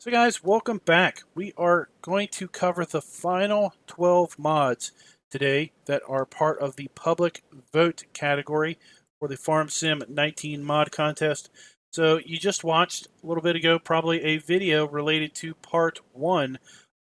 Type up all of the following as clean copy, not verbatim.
So guys, welcome back. We are going to cover the final 12 mods today that are part of the public vote category for the Farm Sim 19 mod contest. So you just watched a little bit ago probably a video related to part 1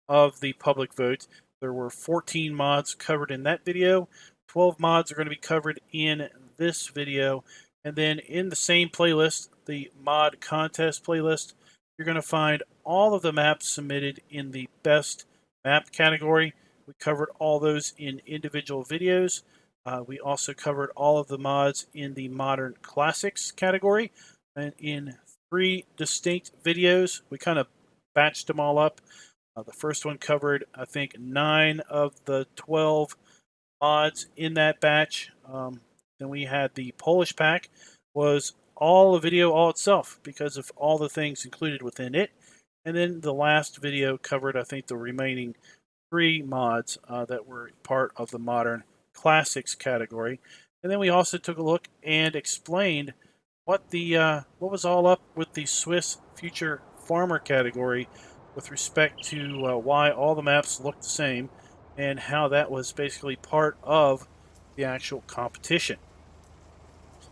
of the public vote. There were 14 mods covered in that video. 12 mods are going to be covered in this video. And then in the same playlist, the mod contest playlist, you're going to find all of the maps submitted in the best map category. We covered all those in individual videos. We also covered all of the mods in the modern classics category and in 3 distinct videos. We kind of batched them all up. The first one covered, I think, 9 of the 12 mods in that batch. Then we had the Polish pack, was all a video all itself because of all the things included within it. And then the last video covered, I think, the remaining 3 mods that were part of the modern classics category. And then we also took a look and explained what was all up with the Swiss Future Farmer category with respect to why all the maps looked the same and how that was basically part of the actual competition.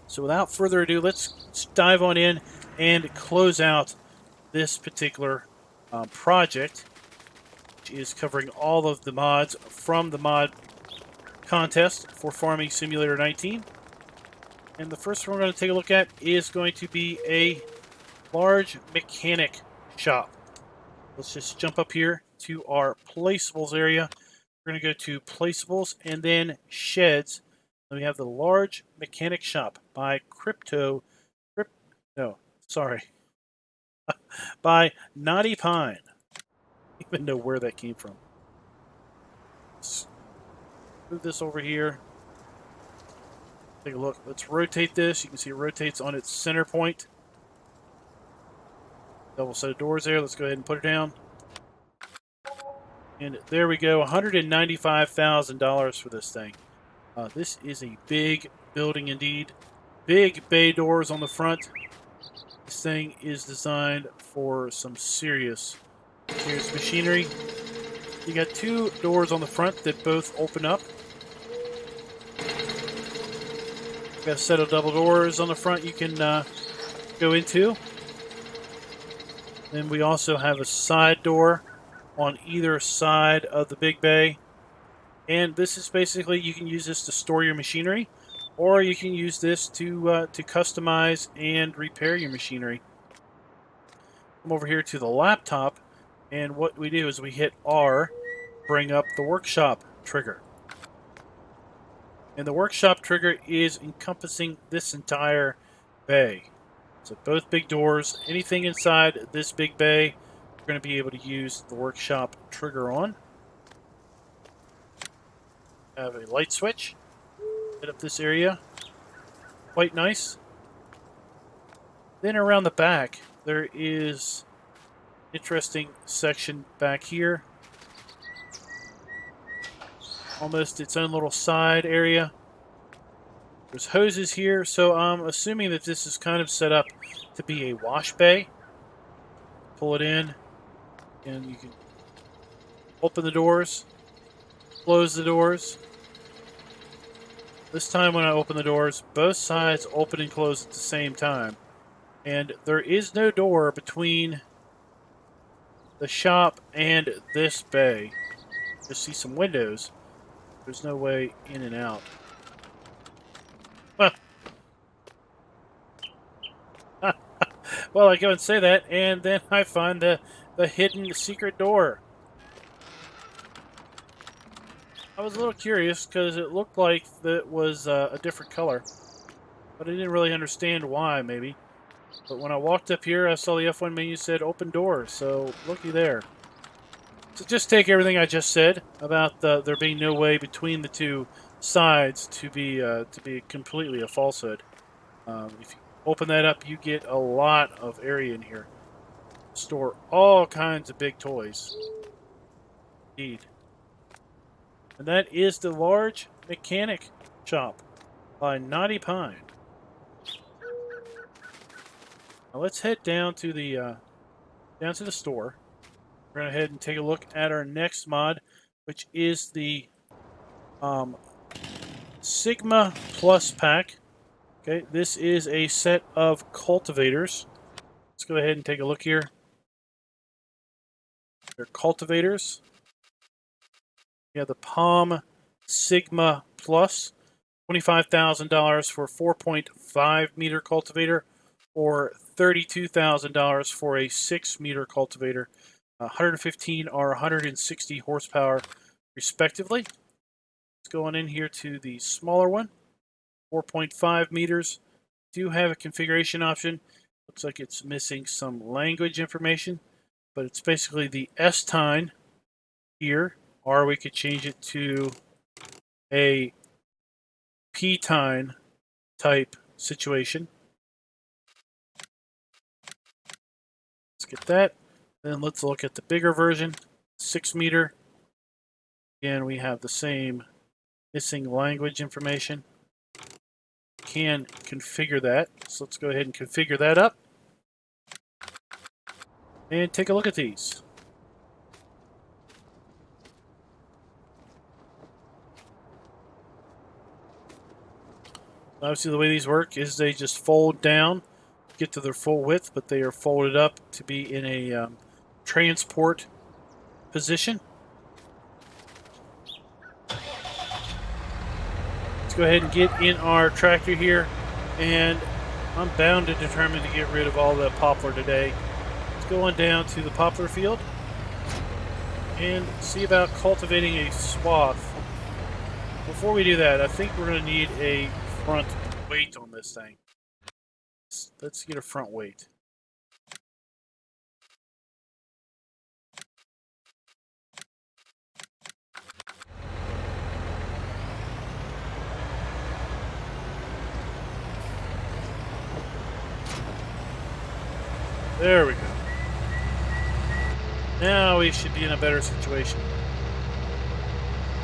So without further ado, let's dive on in and close out this particular project, which is covering all of the mods from the mod contest for Farming Simulator 19. And the first one we're going to take a look at is going to be a large mechanic shop. Let's just jump up here to our placeables area. We're going to go to placeables and then sheds. And we have the large mechanic shop by by Naughty Pine. I don't even know where that came from. Let's move this over here. Take a look. Let's rotate this. You can see it rotates on its center point. Double set of doors there. Let's go ahead and put it down. And there we go. $195,000 for this thing. This is a big building indeed. Big bay doors on the front. This thing is designed for some serious machinery. You got 2 doors on the front that both open up. Got a set of double doors on the front you can go into. Then we also have a side door on either side of the big bay. And this is basically, you can use this to store your machinery, or you can use this to customize and repair your machinery. Come over here to the laptop, and what we do is we hit R, bring up the workshop trigger. And the workshop trigger is encompassing this entire bay. So both big doors, anything inside this big bay, you're going to be able to use the workshop trigger on. Have a light switch. Hit up this area. Quite nice. Then around the back, there is an interesting section back here. Almost its own little side area. There's hoses here, so I'm assuming that this is kind of set up to be a wash bay. Pull it in, and you can open the doors, close the doors. This time when I open the doors, both sides open and close at the same time. And there is no door between the shop and this bay. You'll see some windows. There's no way in and out. Well, I go and say that, and then I find the hidden secret door. I was a little curious because it looked like it was a different color, but I didn't really understand why, maybe. But when I walked up here, I saw the F1 menu said open door, so looky there. So just take everything I just said about there being no way between the 2 sides to be completely a falsehood. If you open that up, you get a lot of area in here. Store all kinds of big toys. Indeed. And that is the large mechanic shop by Naughty Pine. Now let's head down to the store. We're going to go ahead and take a look at our next mod, which is the Sigma Plus pack. Okay, this is a set of cultivators. Let's go ahead and take a look here. They're cultivators. We have the Palm Sigma Plus, $25,000 for 4.5 meter cultivator, or $32,000 for a 6 meter cultivator. 115 or 160 horsepower, respectively. Let's go on in here to the smaller one, 4.5 meters. Do have a configuration option. Looks like it's missing some language information, but it's basically the S-tine here, or we could change it to a P-tine type situation. Let's get that. Then let's look at the bigger version, 6 meter. Again, we have the same missing language information. Can configure that. So let's go ahead and configure that up. And take a look at these. Obviously the way these work is they just fold down, get to their full width, but they are folded up to be in a transport position. Let's go ahead and get in our tractor here, and I'm bound and determined to get rid of all the poplar today. Let's go on down to the poplar field and see about cultivating a swath. Before we do that, I think we're going to need a front weight on this thing. Let's get a front weight. There we go. Now we should be in a better situation.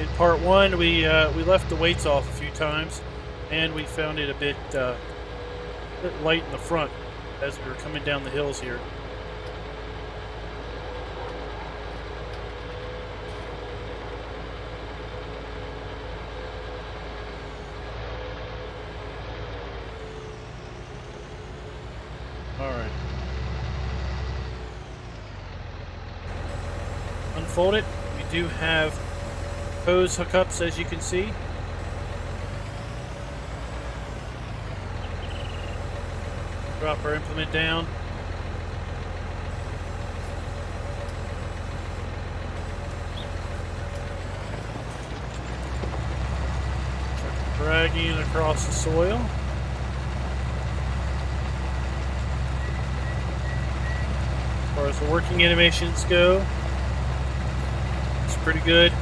In part one, we left the weights off a few times, and we found it a bit light in the front as we were coming down the hills here. All right. Unfold it. We do have hose hookups, as you can see. Drop our implement down. Dragging it across the soil. As far as the working animations go, it's pretty good.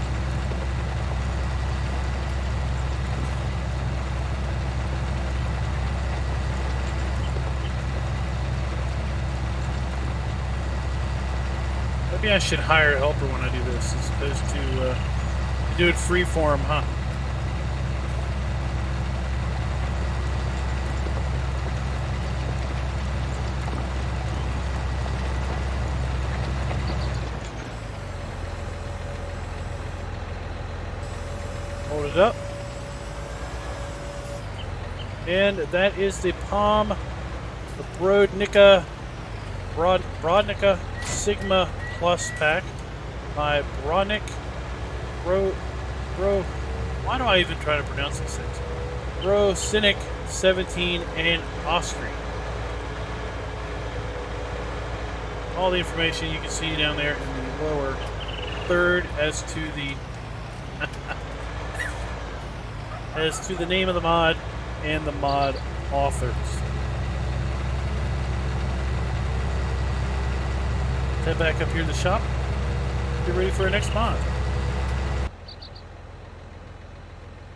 Maybe I should hire a helper when I do this, as opposed to do it freeform, huh? Hold it up. And that is the Palm, the Brodnica Sigma Plus pack by Brodnik. Why do I even try to pronounce these things? Rosinic 17 and Austrian. All the information you can see down there in the lower third as to the as to the name of the mod and the mod authors. Head back up here in the shop. Get ready for our next mod.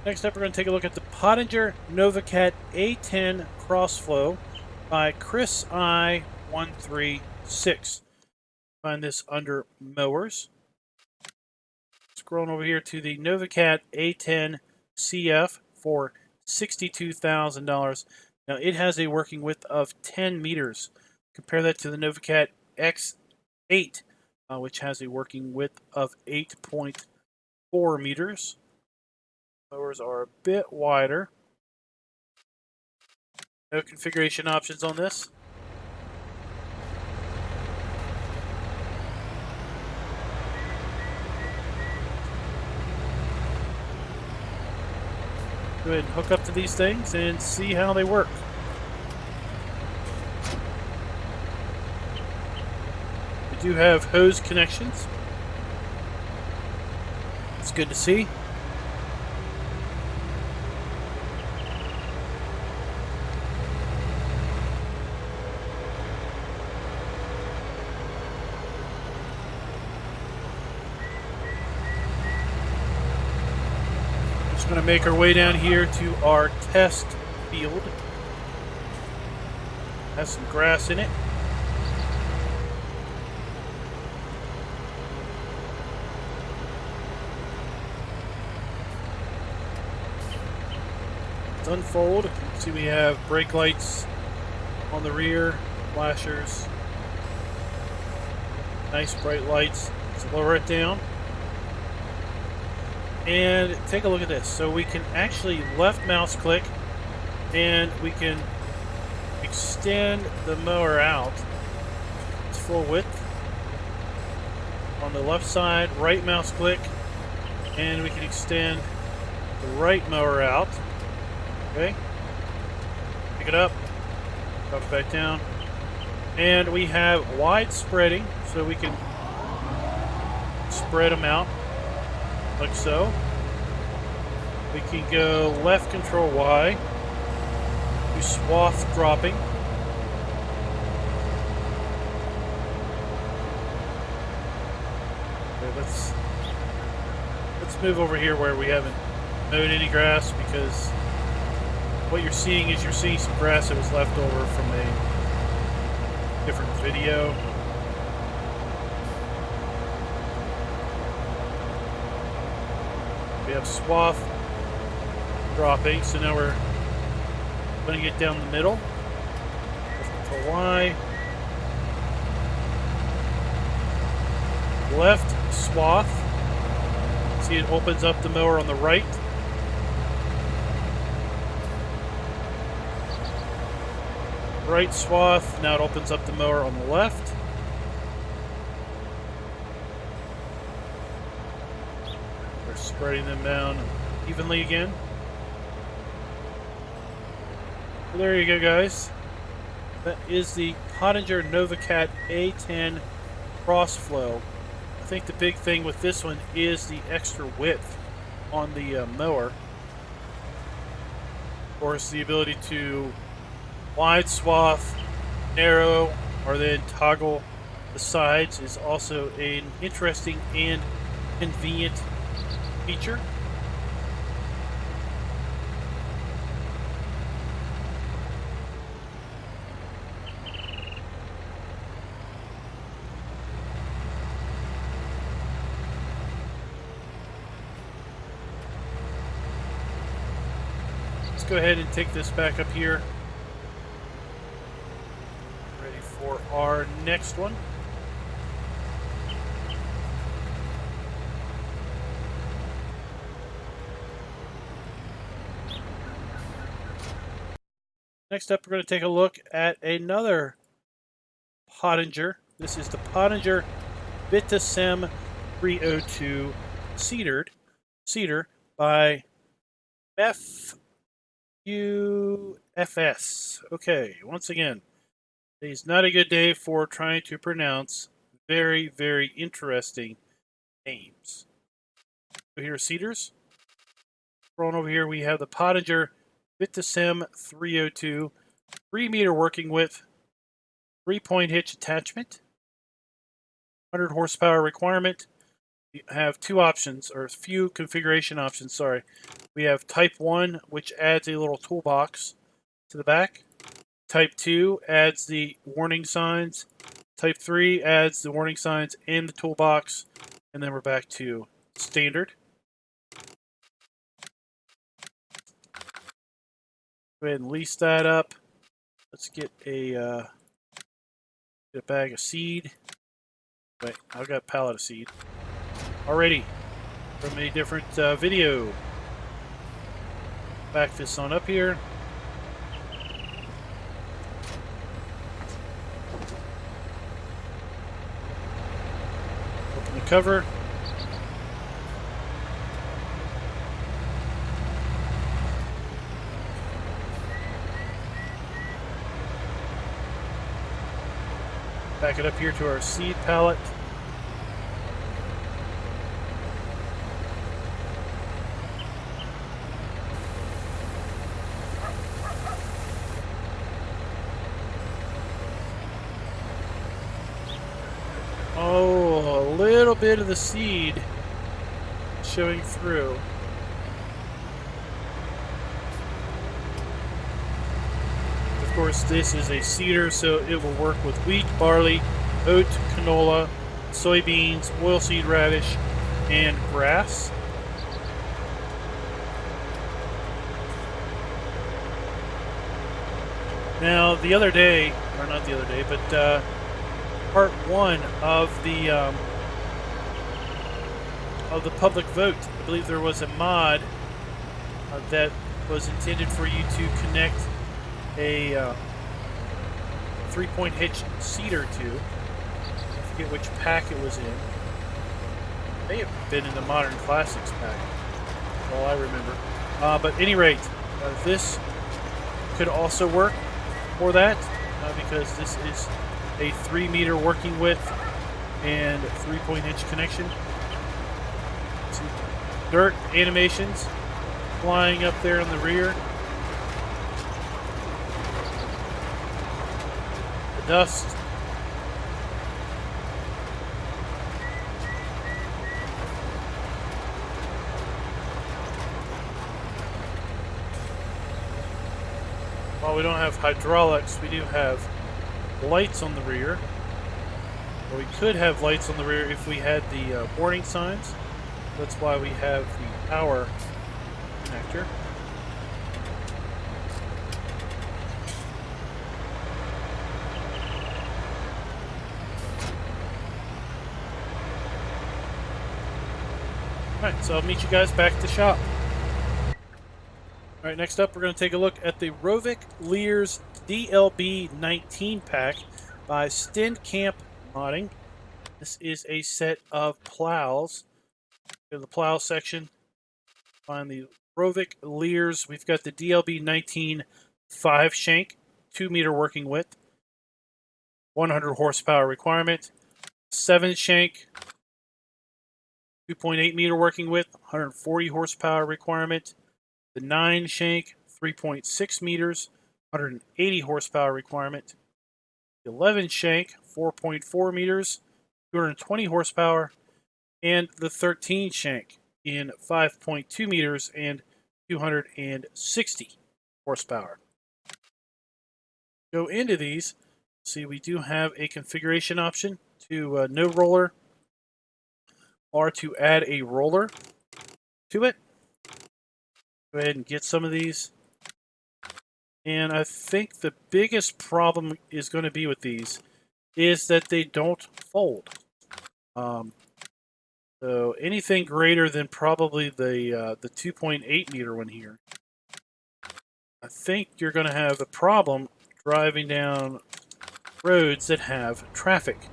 Next up, we're going to take a look at the Pöttinger Novacat A10 Crossflow by Chris I136. Find this under mowers. Scrolling over here to the Novacat A10 CF for $62,000. Now it has a working width of 10 meters. Compare that to the Novacat X8 which has a working width of 8.4 meters. Mowers are a bit wider. No configuration options on this. Go ahead and hook up to these things and see how they work. We do have hose connections. It's good to see. Going to make our way down here to our test field. Has some grass in it. Let's unfold. See, we have brake lights on the rear, flashers, nice bright lights. Let's lower it down. And take a look at this. So we can actually left mouse click and we can extend the mower out. It's full width. On the left side, right mouse click, and we can extend the right mower out. Okay. Pick it up, drop it back down. And we have wide spreading, so we can spread them out. Like so. We can go left control Y, do swath dropping. Okay, let's move over here where we haven't mowed any grass, because what you're seeing is you're seeing some grass that was left over from a different video. We have swath dropping, so now we're putting it down the middle. Left control Y. Left swath. See, it opens up the mower on the right. Right swath. Now it opens up the mower on the left. Spreading them down evenly again. So there you go, guys. That is the Pöttinger Novacat A10 Crossflow. I think the big thing with this one is the extra width on the mower. Of course, the ability to wide swath, narrow, or then toggle the sides is also an interesting and convenient feature. Let's go ahead and take this back up here. Ready for our next one. Next up, we're going to take a look at another Pöttinger. This is the Pöttinger Vitasem 302 Cedar by FUFS. Okay, once again, today's not a good day for trying to pronounce very, very interesting names. So here are cedars. Thrown over here, we have the Pöttinger Vitasem 302, 3-meter working width, 3-point hitch attachment, 100 horsepower requirement. You have two options, or a few configuration options, sorry. We have Type 1, which adds a little toolbox to the back. Type 2 adds the warning signs. Type 3 adds the warning signs and the toolbox. And then we're back to standard. Go ahead and lease that up. Let's get a bag of seed. Wait, I've got pallet of seed. Alrighty. From a different video. Back this on up here. Open the cover. Back it up here to our seed pallet. Oh, a little bit of the seed showing through. Of course, this is a seeder, so it will work with wheat, barley, oat, canola, soybeans, oilseed radish, and grass. Now, the other day, or not the other day, but part one of the public vote, I believe there was a mod that was intended for you to connect a 3-point hitch seeder to. I forget which pack it was in. It may have been in the Modern Classics pack, all I remember. But at any rate, this could also work for that because this is a 3-meter working width and 3-point hitch connection. Some dirt animations flying up there in the rear. The dust. While we don't have hydraulics, we do have lights on the rear. Or we could have lights on the rear if we had the warning signs. That's why we have the power connector. Alright, so I'll meet you guys back at the shop. Alright, next up we're going to take a look at the Rovic Leers DLB 19 pack by Camp Modding. This is a set of plows. Go to the plow section, find the Rovic Leers. We've got the DLB 19 5-shank, 2-meter working width, 100 horsepower requirement, 7-shank, 2.8-meter working width, 140 horsepower requirement, the 9-shank, 3.6 meters, 180 horsepower requirement, the 11-shank, 4.4 meters, 220 horsepower, and the 13-shank in 5.2 meters and 260 horsepower. Go into these. See, we do have a configuration option to no roller or to add a roller to it. Go ahead and get some of these. And I think the biggest problem is going to be with these is that they don't fold. So anything greater than probably the 2.8 meter one here, I think you're going to have a problem driving down roads that have traffic,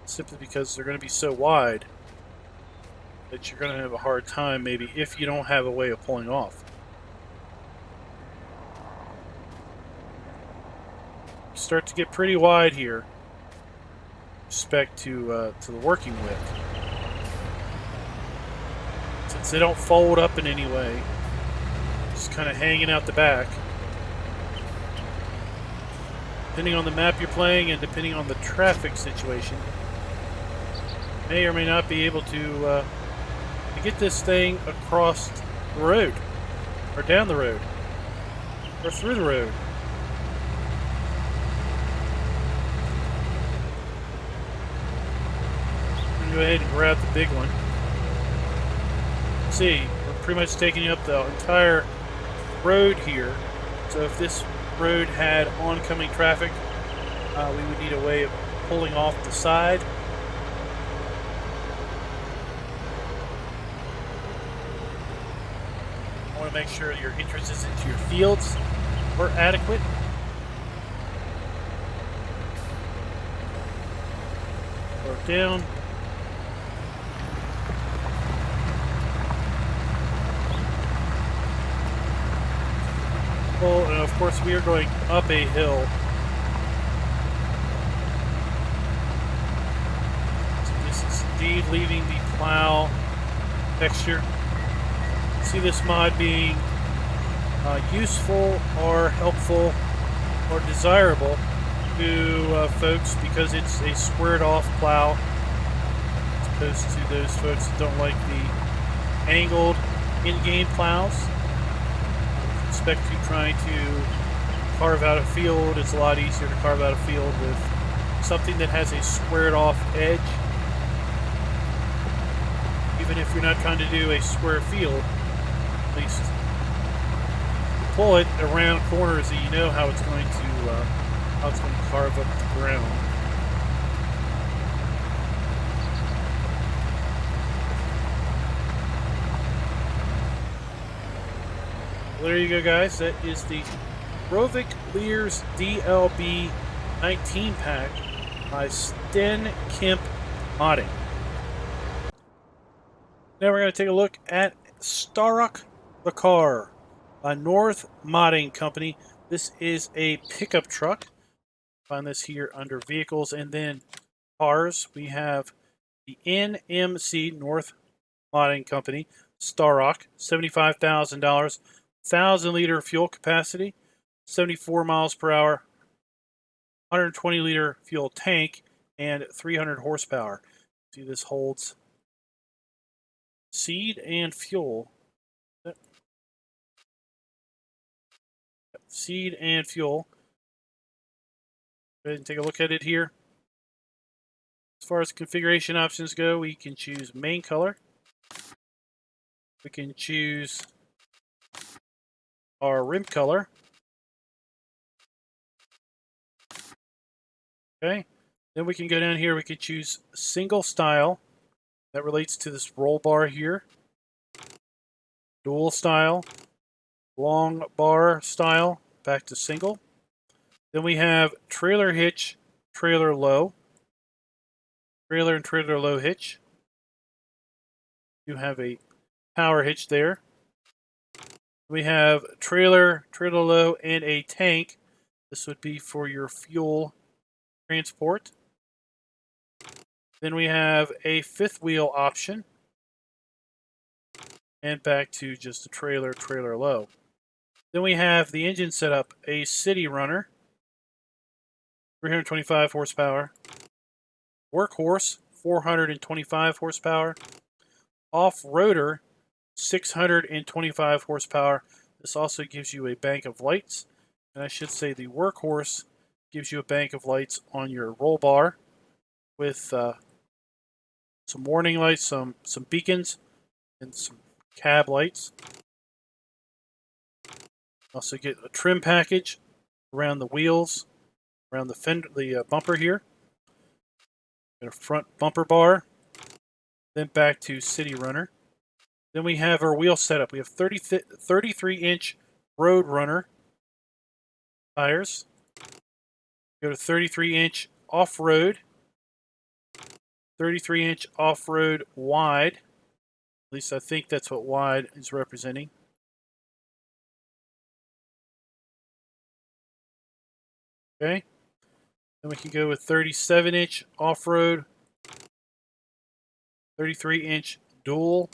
simply because they're going to be so wide that you're going to have a hard time, maybe, if you don't have a way of pulling off. You start to get pretty wide here, with respect to the working width. Since they don't fold up in any way, just kind of hanging out the back. Depending on the map you're playing and depending on the traffic situation, you may or may not be able to get this thing across the road, or down the road, or through the road. I'm going to go ahead and grab the big one. See, we're pretty much taking up the entire road here. So if this road had oncoming traffic, we would need a way of pulling off the side. make sure your entrances into your fields are adequate. Slow down. Well, and of course we are going up a hill. So this is indeed leaving the plow texture. See this mod being useful or helpful or desirable to folks because it's a squared off plow as opposed to those folks that don't like the angled in-game plows. With respect to trying to carve out a field, it's a lot easier to carve out a field with something that has a squared off edge. Even if you're not trying to do a square field, at least pull it around corners that you know how it's going to carve up the ground. Well, there you go, guys. That is the Rovic Leers DLB 19 pack by Sten Kemp Modding. Now we're going to take a look at Scarok The Car by North Modding Company. This is a pickup truck. Find this here under vehicles and then cars. We have the NMC North Modding Company Scarok, $75,000, 1,000-liter fuel capacity, 74 miles per hour, 120-liter fuel tank, and 300 horsepower. See, this holds seed and fuel. Seed and fuel. Go ahead and take a look at it here. As far as configuration options go, we can choose main color. We can choose our rim color. Okay. Then we can go down here. We can choose single style. That relates to this roll bar here. Dual style. Long bar style. Back to single. Then we have trailer hitch, trailer low. Trailer and trailer low hitch. You have a power hitch there. We have trailer, trailer low, and a tank. This would be for your fuel transport. Then we have a fifth wheel option. And back to just a trailer, trailer low. Then we have the engine setup, a city runner. 325 horsepower. Workhorse, 425 horsepower. Off-roader, 625 horsepower. This also gives you a bank of lights. And I should say the Workhorse gives you a bank of lights on your roll bar with some warning lights, some beacons, and some cab lights. Also get a trim package around the wheels, around the fender, the bumper here. Got a front bumper bar. Then back to City Runner. Then we have our wheel setup. We have 33-inch Road Runner tires. Go to 33-inch off-road. 33-inch off-road wide. At least I think that's what wide is representing. Okay. Then we can go with 37-inch off-road, 33-inch dual,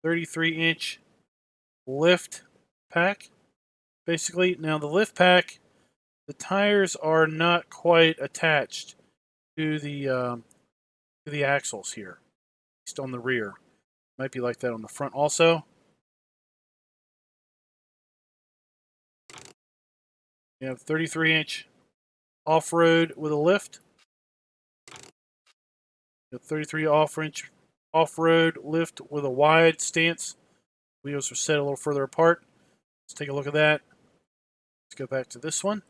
33-inch lift pack. Basically, now the lift pack, the tires are not quite attached to the axles here, at least on the rear. Might be like that on the front also. You have 33-inch off-road with a lift. You have 33 off-inch off-road lift with a wide stance. Wheels are set a little further apart. Let's take a look at that. Let's go back to this one.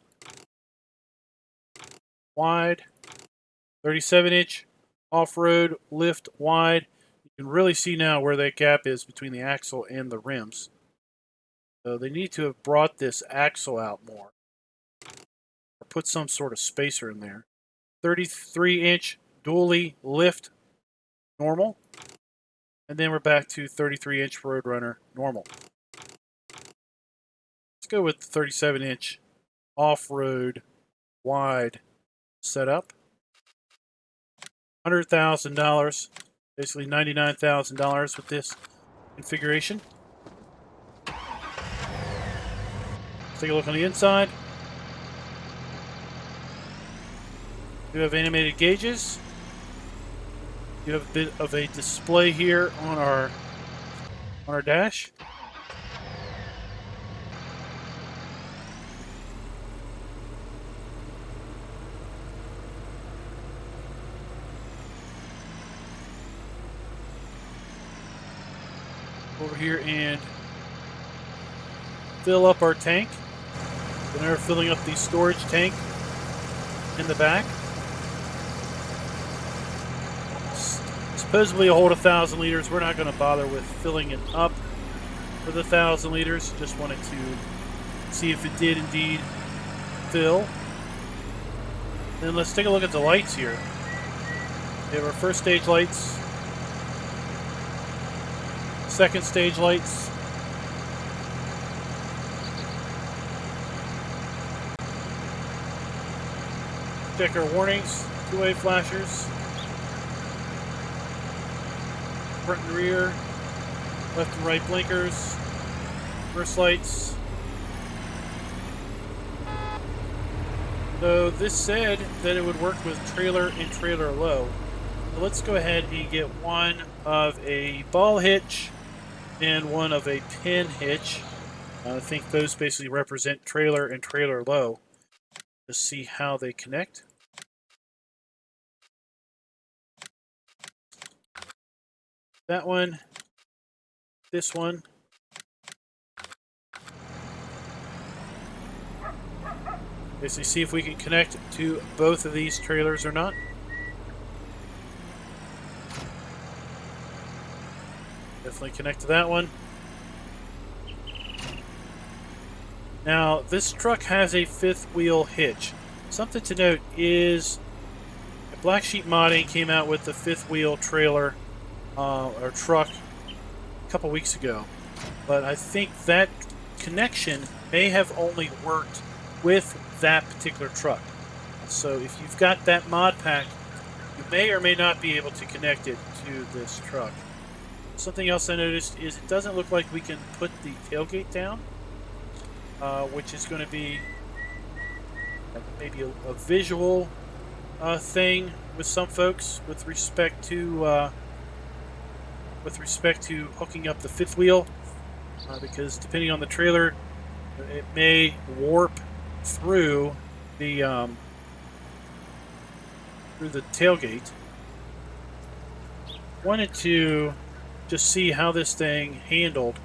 Wide. 37-inch off-road lift wide. You can really see now where that gap is between the axle and the rims. So they need to have brought this axle out more. Or put some sort of spacer in there. 33-inch dually lift normal. And then we're back to 33-inch Roadrunner normal. Let's go with the 37-inch off-road wide setup. $100,000, basically $99,000 with this configuration. Let's take a look on the inside. We have animated gauges. You have a bit of a display here on our dash. Over here and fill up our tank. Then we're filling up the storage tank in the back. Supposedly hold 1,000 liters. We're not going to bother with filling it up for the 1,000 liters. Just wanted to see if it did indeed fill. Then let's take a look at the lights here. We have our first stage lights, second stage lights, check our warnings, two-way flashers, front and rear, left and right blinkers, reverse lights. So this said that it would work with trailer and trailer low. So let's go ahead and get one of a ball hitch and one of a pin hitch. I think those basically represent trailer and trailer low. Let's see how they connect. That one, this one. Basically see if we can connect to both of these trailers or not. Definitely connect to that one. Now, this truck has a fifth wheel hitch. Something to note is Black Sheep Modding came out with the fifth wheel trailer or truck a couple weeks ago. But I think that connection may have only worked with that particular truck. So if you've got that mod pack, you may or may not be able to connect it to this truck. Something else I noticed is it doesn't look like we can put the tailgate down, which is going to be maybe a visual thing with some folks with respect to hooking up the fifth wheel, because depending on the trailer, it may warp through the tailgate. Wanted to just see how this thing handled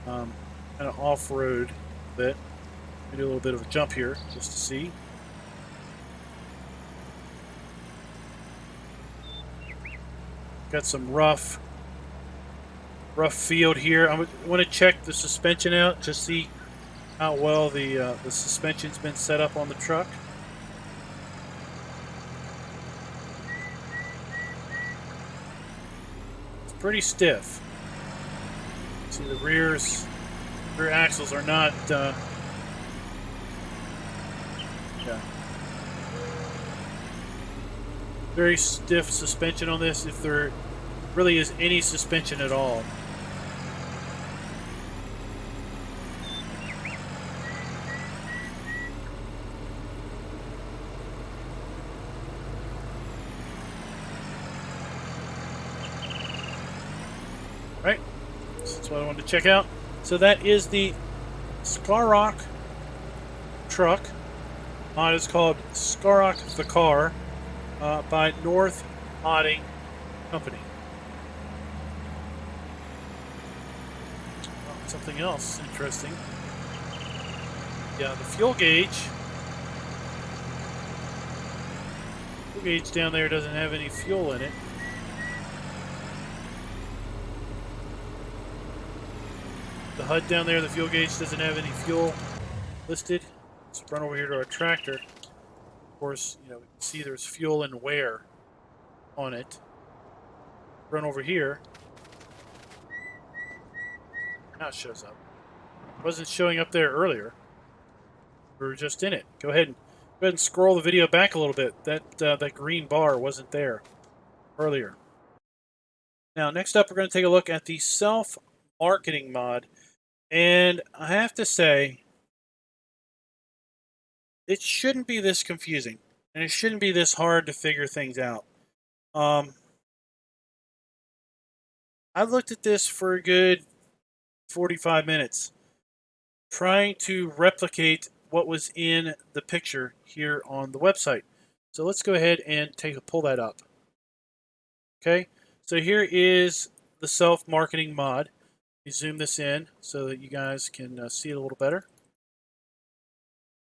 kind of off-road a bit. Do a little bit of a jump here just to see. Got some rough field here. I want to check the suspension out, just see how well the suspension's been set up on the truck. It's pretty stiff. See, the rear axles are not very stiff suspension on this, if there really is any suspension at all. Right, that's what I wanted to check out. So that is the Scarok truck. Mod is called Scarok The Car by North Modding Company. Something else interesting. Yeah, the fuel gauge. Fuel gauge down there doesn't have any fuel in it. The HUD down there, the fuel gauge doesn't have any fuel listed. Let's run over here to our tractor. Of course, you know, we can see there's fuel and wear on it. Run over here. Now it shows up. It wasn't showing up there earlier. We were just in it. Go ahead and scroll the video back a little bit. That green bar wasn't there earlier. Now, next up, we're going to take a look at the self-marketing mod. And I have to say, it shouldn't be this confusing. And it shouldn't be this hard to figure things out. I looked at this for a good 45 minutes, trying to replicate what was in the picture here on the website. So let's go ahead and pull that up. Okay, so here is the self-marketing mod. We zoom this in so that you guys can see it a little better.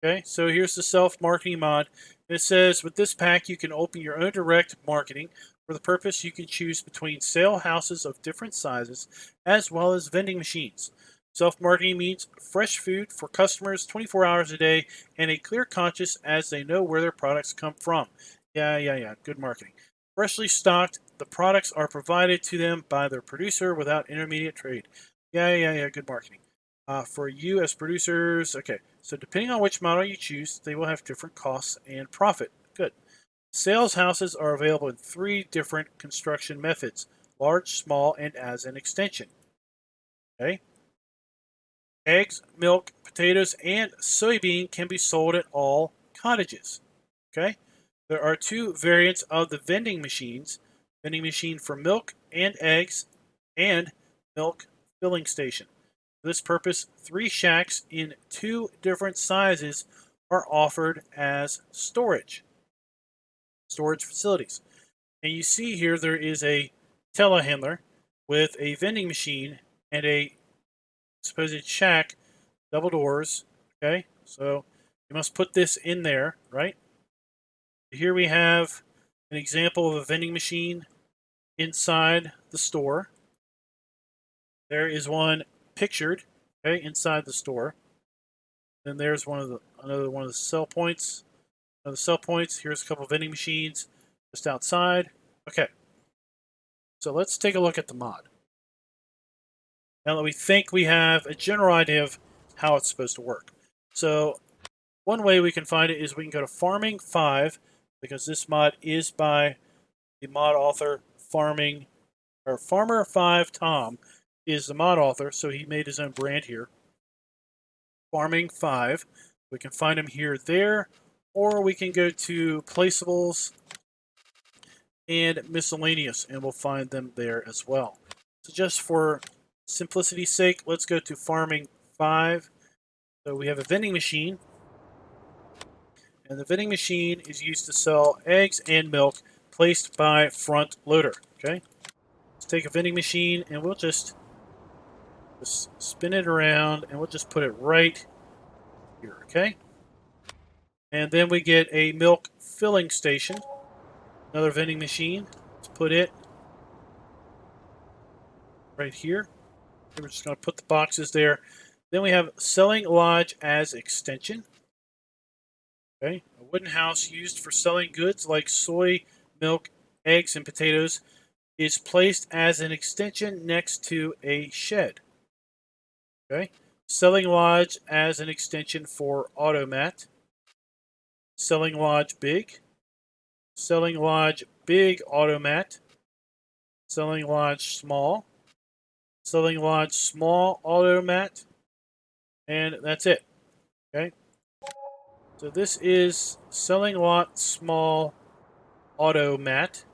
Okay, so here's the self-marketing mod. And it says, with this pack, you can open your own direct marketing. For the purpose, you can choose between sale houses of different sizes, as well as vending machines. Self-marketing means fresh food for customers 24 hours a day and a clear conscience as they know where their products come from. Yeah. Good marketing. Freshly stocked, the products are provided to them by their producer without intermediate trade. Yeah. Good marketing. For you as producers, okay. So depending on which model you choose, they will have different costs and profit. Good. Sales houses are available in 3 different construction methods: large, small, and as an extension. Okay. Eggs, milk, potatoes, and soybean can be sold at all cottages. Okay. There are 2 variants of the vending machines: vending machine for milk and eggs, and milk filling station. For this purpose, 3 shacks in 2 different sizes are offered as storage facilities. And you see here there is a telehandler with a vending machine and a supposed shack, double doors. Okay, so you must put this in there, right? Here we have an example of a vending machine inside the store. There is one pictured, okay, inside the store. Then there's another one of the sell points. Another sell points. Here's a couple of vending machines just outside. Okay. So let's take a look at the mod. Now that we think we have a general idea of how it's supposed to work. So one way we can find it is we can go to Farming 5, because this mod is by the mod author Farmer 5 Tom is the mod author, so he made his own brand here. Farming 5. We can find him here, there, or we can go to Placeables and Miscellaneous, and we'll find them there as well. So just for simplicity's sake, let's go to Farming 5. So we have a vending machine, and the vending machine is used to sell eggs and milk placed by front loader. Okay, let's take a vending machine and we'll just spin it around, and we'll just put it right here. Okay, and then we get a milk filling station, another vending machine. Let's put it right here. We're just going to put the boxes there. Then we have Selling Lodge as extension. Okay, a wooden house used for selling goods like soy, milk, eggs, and potatoes is placed as an extension next to a shed. Okay, Selling Lodge as an extension for Automat. Selling Lodge Big. Selling Lodge Big Automat. Selling Lodge Small. Selling Lodge Small Automat. And that's it. Okay. So this is Selling Lot Small Automat.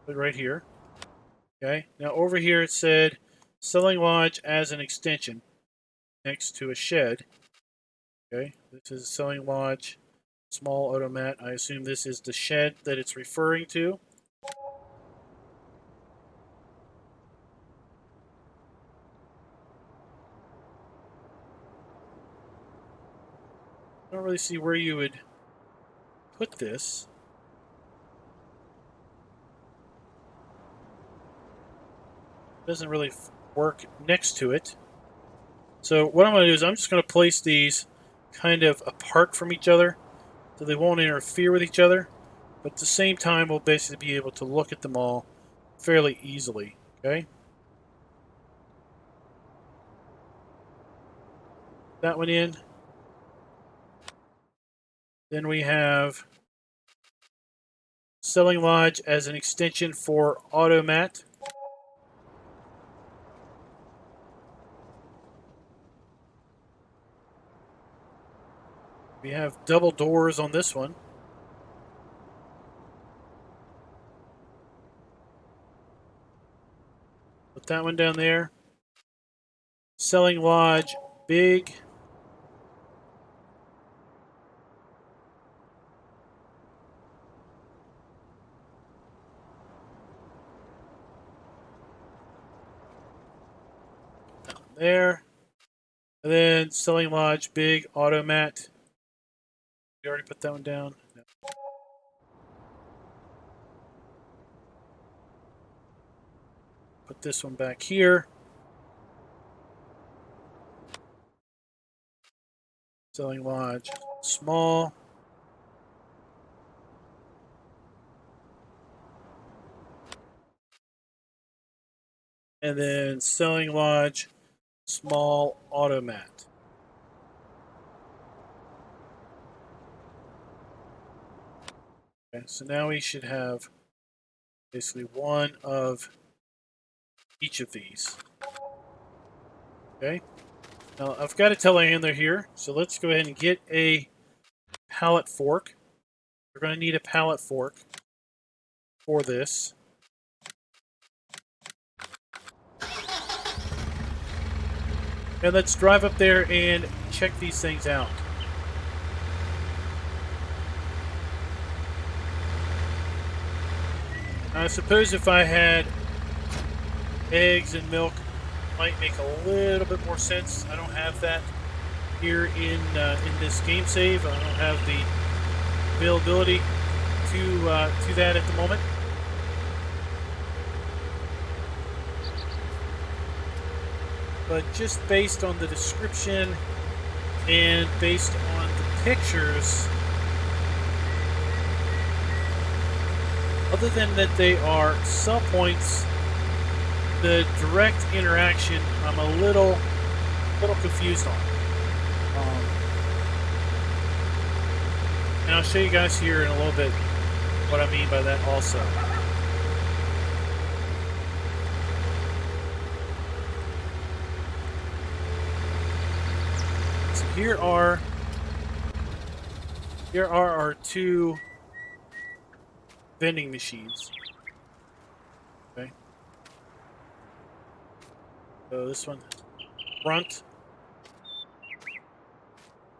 Put right here. Okay. Now over here it said Selling Lodge as an extension next to a shed. Okay. This is Selling Lodge Small Automat. I assume this is the shed that it's referring to. I don't really see where you would put this. Doesn't really work next to it. So what I'm going to do is I'm just going to place these kind of apart from each other so they won't interfere with each other. But at the same time, we'll basically be able to look at them all fairly easily. Okay. That one in. Then we have Selling Lodge as an extension for Automat. We have double doors on this one. Put that one down there. Selling Lodge, big. Down there. And then Selling Lodge, big, Automat. We already put that one down. No. Put this one back here. Selling Lodge, small. And then Selling Lodge, small, Automat. Okay, so now we should have basically one of each of these. Okay. Now I've got a telehandler here, so let's go ahead and get a pallet fork. We're going to need a pallet fork for this. And let's drive up there and check these things out. I suppose if I had eggs and milk, it might make a little bit more sense. I don't have that here in this game save. I don't have the availability to that at the moment. But just based on the description and based on the pictures, other than that they are sell points, the direct interaction I'm a little confused on. And I'll show you guys here in a little bit what I mean by that also. So here are our two vending machines. Okay. So this one, front.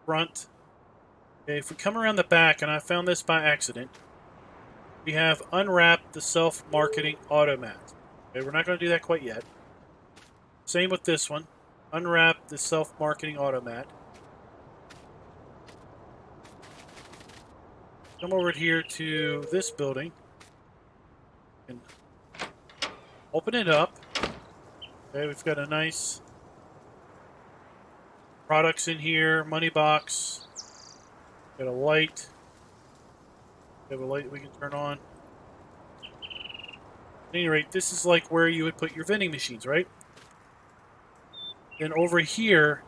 Okay, if we come around the back, and I found this by accident, we have unwrapped the self-marketing automat. Okay, we're not going to do that quite yet. Same with this one. Unwrap the self-marketing automat. Come over here to this building and open it up. Okay, we've got a nice products in here, money box. Got a light. We have a light we can turn on. At any rate, this is like where you would put your vending machines, right? Then over here,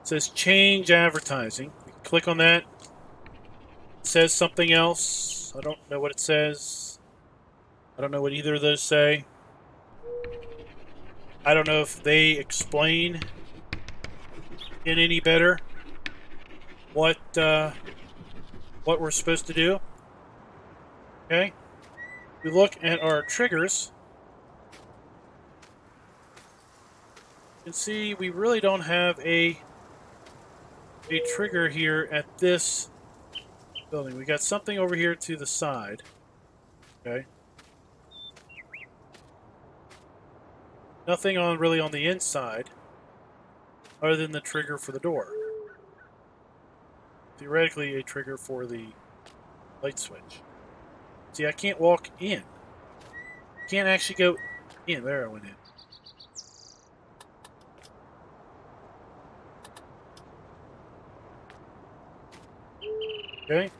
it says change advertising. We can click on that. It says something else. I don't know what it says. I don't know what either of those say. I don't know if they explain in any better what we're supposed to do. Okay. We look at our triggers. You can see we really don't have a trigger here at this building. We got something over here to the side. Okay. Nothing really on the inside other than the trigger for the door. Theoretically, a trigger for the light switch. See, I can't walk in. Can't actually go in. There, I went in. Okay.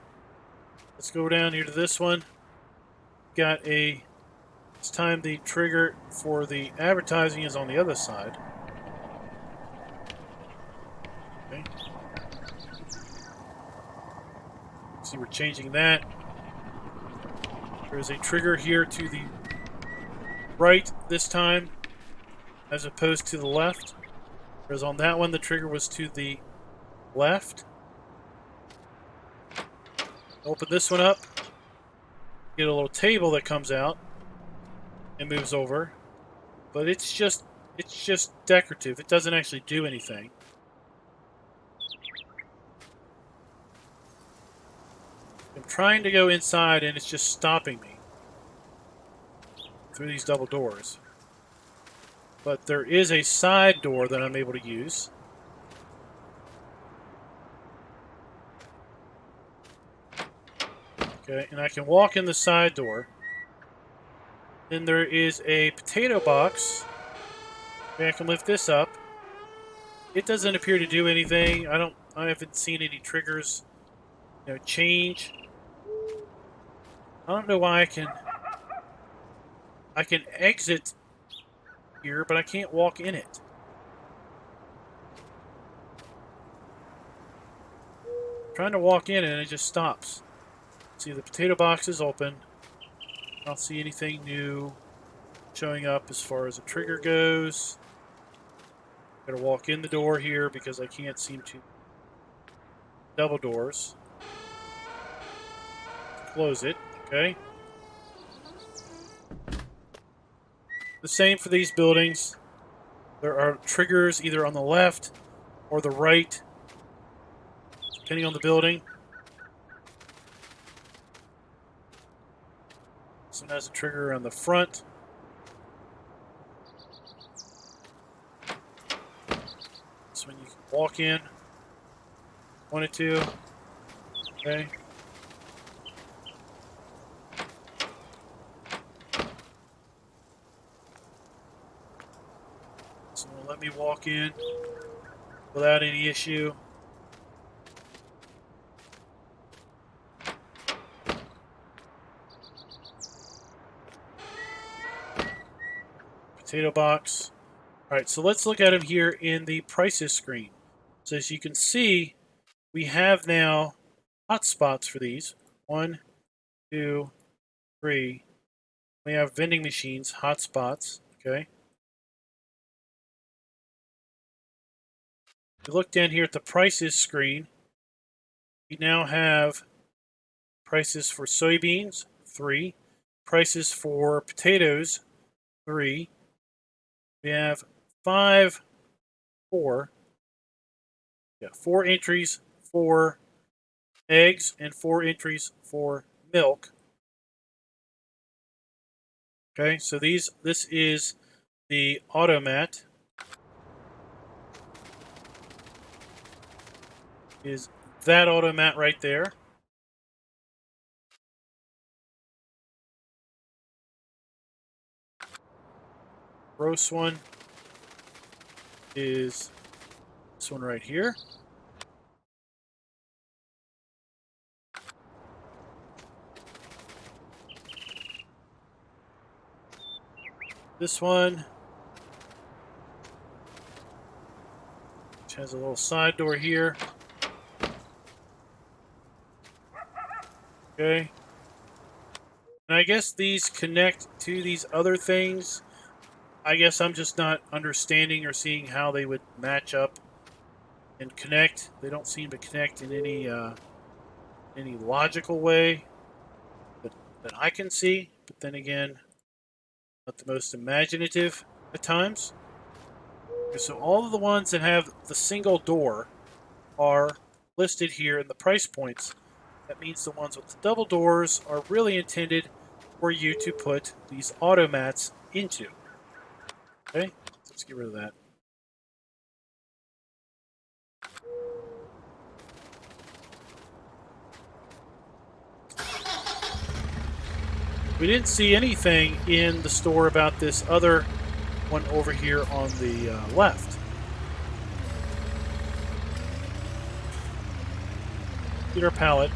Let's go down here to this one. Got a... This time the trigger for the advertising is on the other side. Okay. See, we're changing that. There is a trigger here to the right this time, as opposed to the left. Whereas on that one, the trigger was to the left. Open this one up. Get a little table that comes out and moves over. But it's just decorative. It doesn't actually do anything. I'm trying to go inside and it's just stopping me through these double doors. But there is a side door that I'm able to use. Okay, and I can walk in the side door. Then there is a potato box. Okay, I can lift this up. It doesn't appear to do anything. I haven't seen any triggers, change. I don't know why I can exit here, but I can't walk in it. I'm trying to walk in and it just stops. See, the potato box is open. I don't see anything new showing up as far as the trigger goes. Gotta walk in the door here because I can't seem to double doors. Close it, okay? The same for these buildings. There are triggers either on the left or the right, depending on the building. This one has a trigger on the front. This one you can walk in. Wanted to. Okay. So it'll let me walk in without any issue. Potato box. Alright, so let's look at them here in the prices screen. So as you can see, we have now hotspots for these. 1, 2, 3. We have vending machines, hotspots. Okay. If you look down here at the prices screen, we now have prices for soybeans, 3. Prices for potatoes, 3. We have 4 entries for eggs and 4 entries for milk. Okay, so this is the automat. Is that automat right there? Gross one is this one right here. This one, which has a little side door here. Okay. And I guess these connect to these other things. I guess I'm just not understanding or seeing how they would match up and connect. They don't seem to connect in any logical way that I can see. But then again, not the most imaginative at times. Okay, so all of the ones that have the single door are listed here in the price points. That means the ones with the double doors are really intended for you to put these automats into. Okay, let's get rid of that. We didn't see anything in the store about this other one over here on the left. Get our pallet.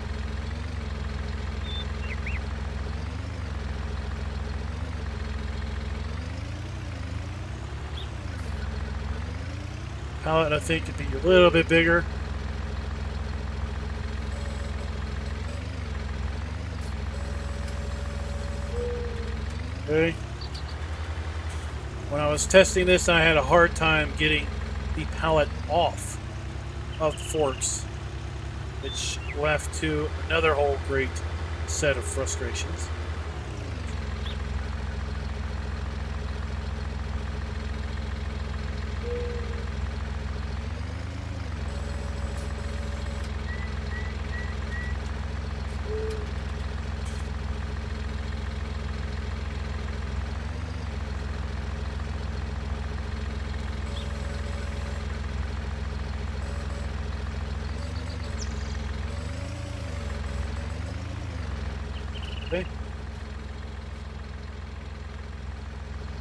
Pallet, I think, could be a little bit bigger. Okay. When I was testing this, I had a hard time getting the pallet off of the forks, which left to another whole great set of frustrations. Okay.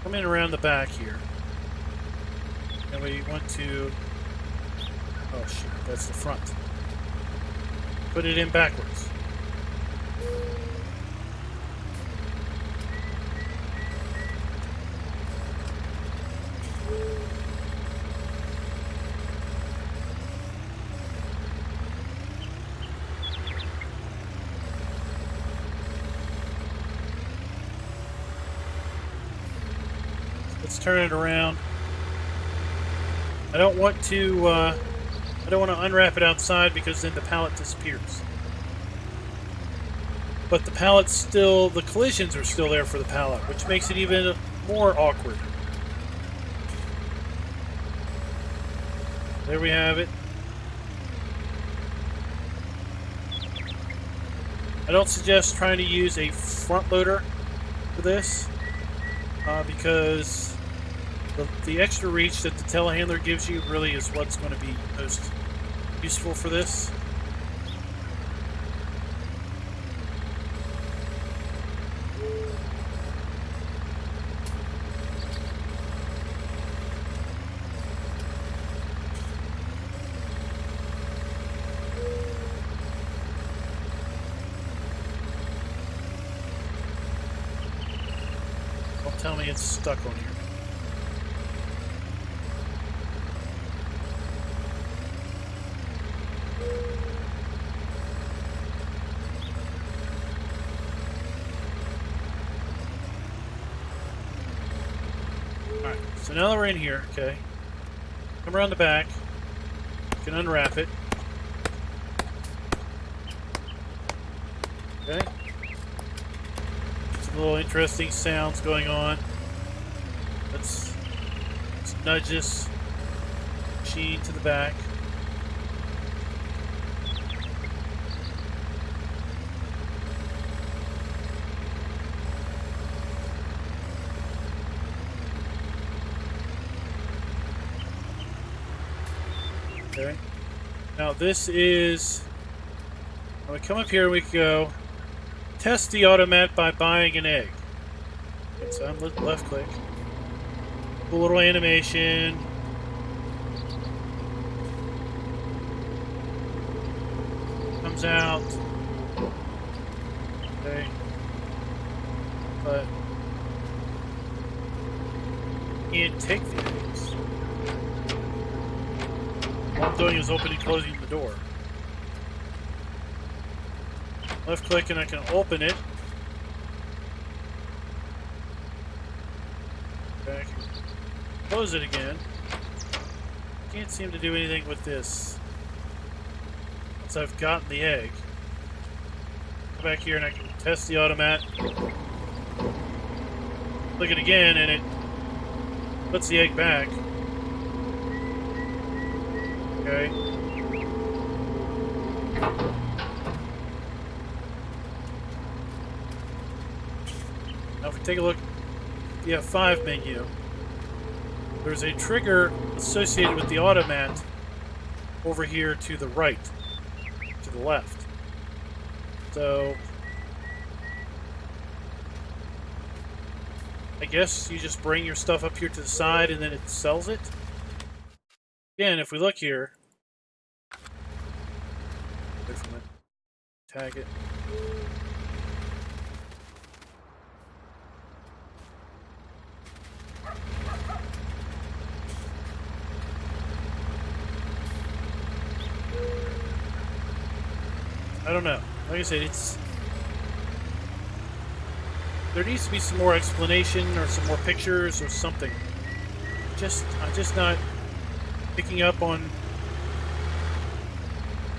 Coming around the back here. And we want to... Oh, shoot. That's the front. Put it in backwards. Let's turn it around. I don't want to unwrap it outside because then the pallet disappears. But the pallet's still, the collisions are still there for the pallet, which makes it even more awkward. There we have it. I don't suggest trying to use a front loader for this because the extra reach that the telehandler gives you really is what's going to be most useful for this. Don't tell me it's stuck on here. So now that we're in here, okay, come around the back, you can unwrap it, okay, some little interesting sounds going on. Let's nudge this machine to the back. Okay. Now this is, when we come up here, we go test the automat by buying an egg. Okay, so I'm left click. A little animation. Comes out. Okay. But can't take the eggs. All I'm doing is opening and closing the door. Left click and I can open it. Okay, I can close it again. Can't seem to do anything with this. Once I've gotten the egg. Go back here and I can test the automat. Click it again and it puts the egg back. Okay. Now if we take a look at the F5 menu, there's a trigger associated with the automat over here to the right, to the left. So I guess you just bring your stuff up here to the side and then it sells it. Again, if we look here, tag it. I don't know. Like I said, there needs to be some more explanation or some more pictures or something. I'm just not picking up on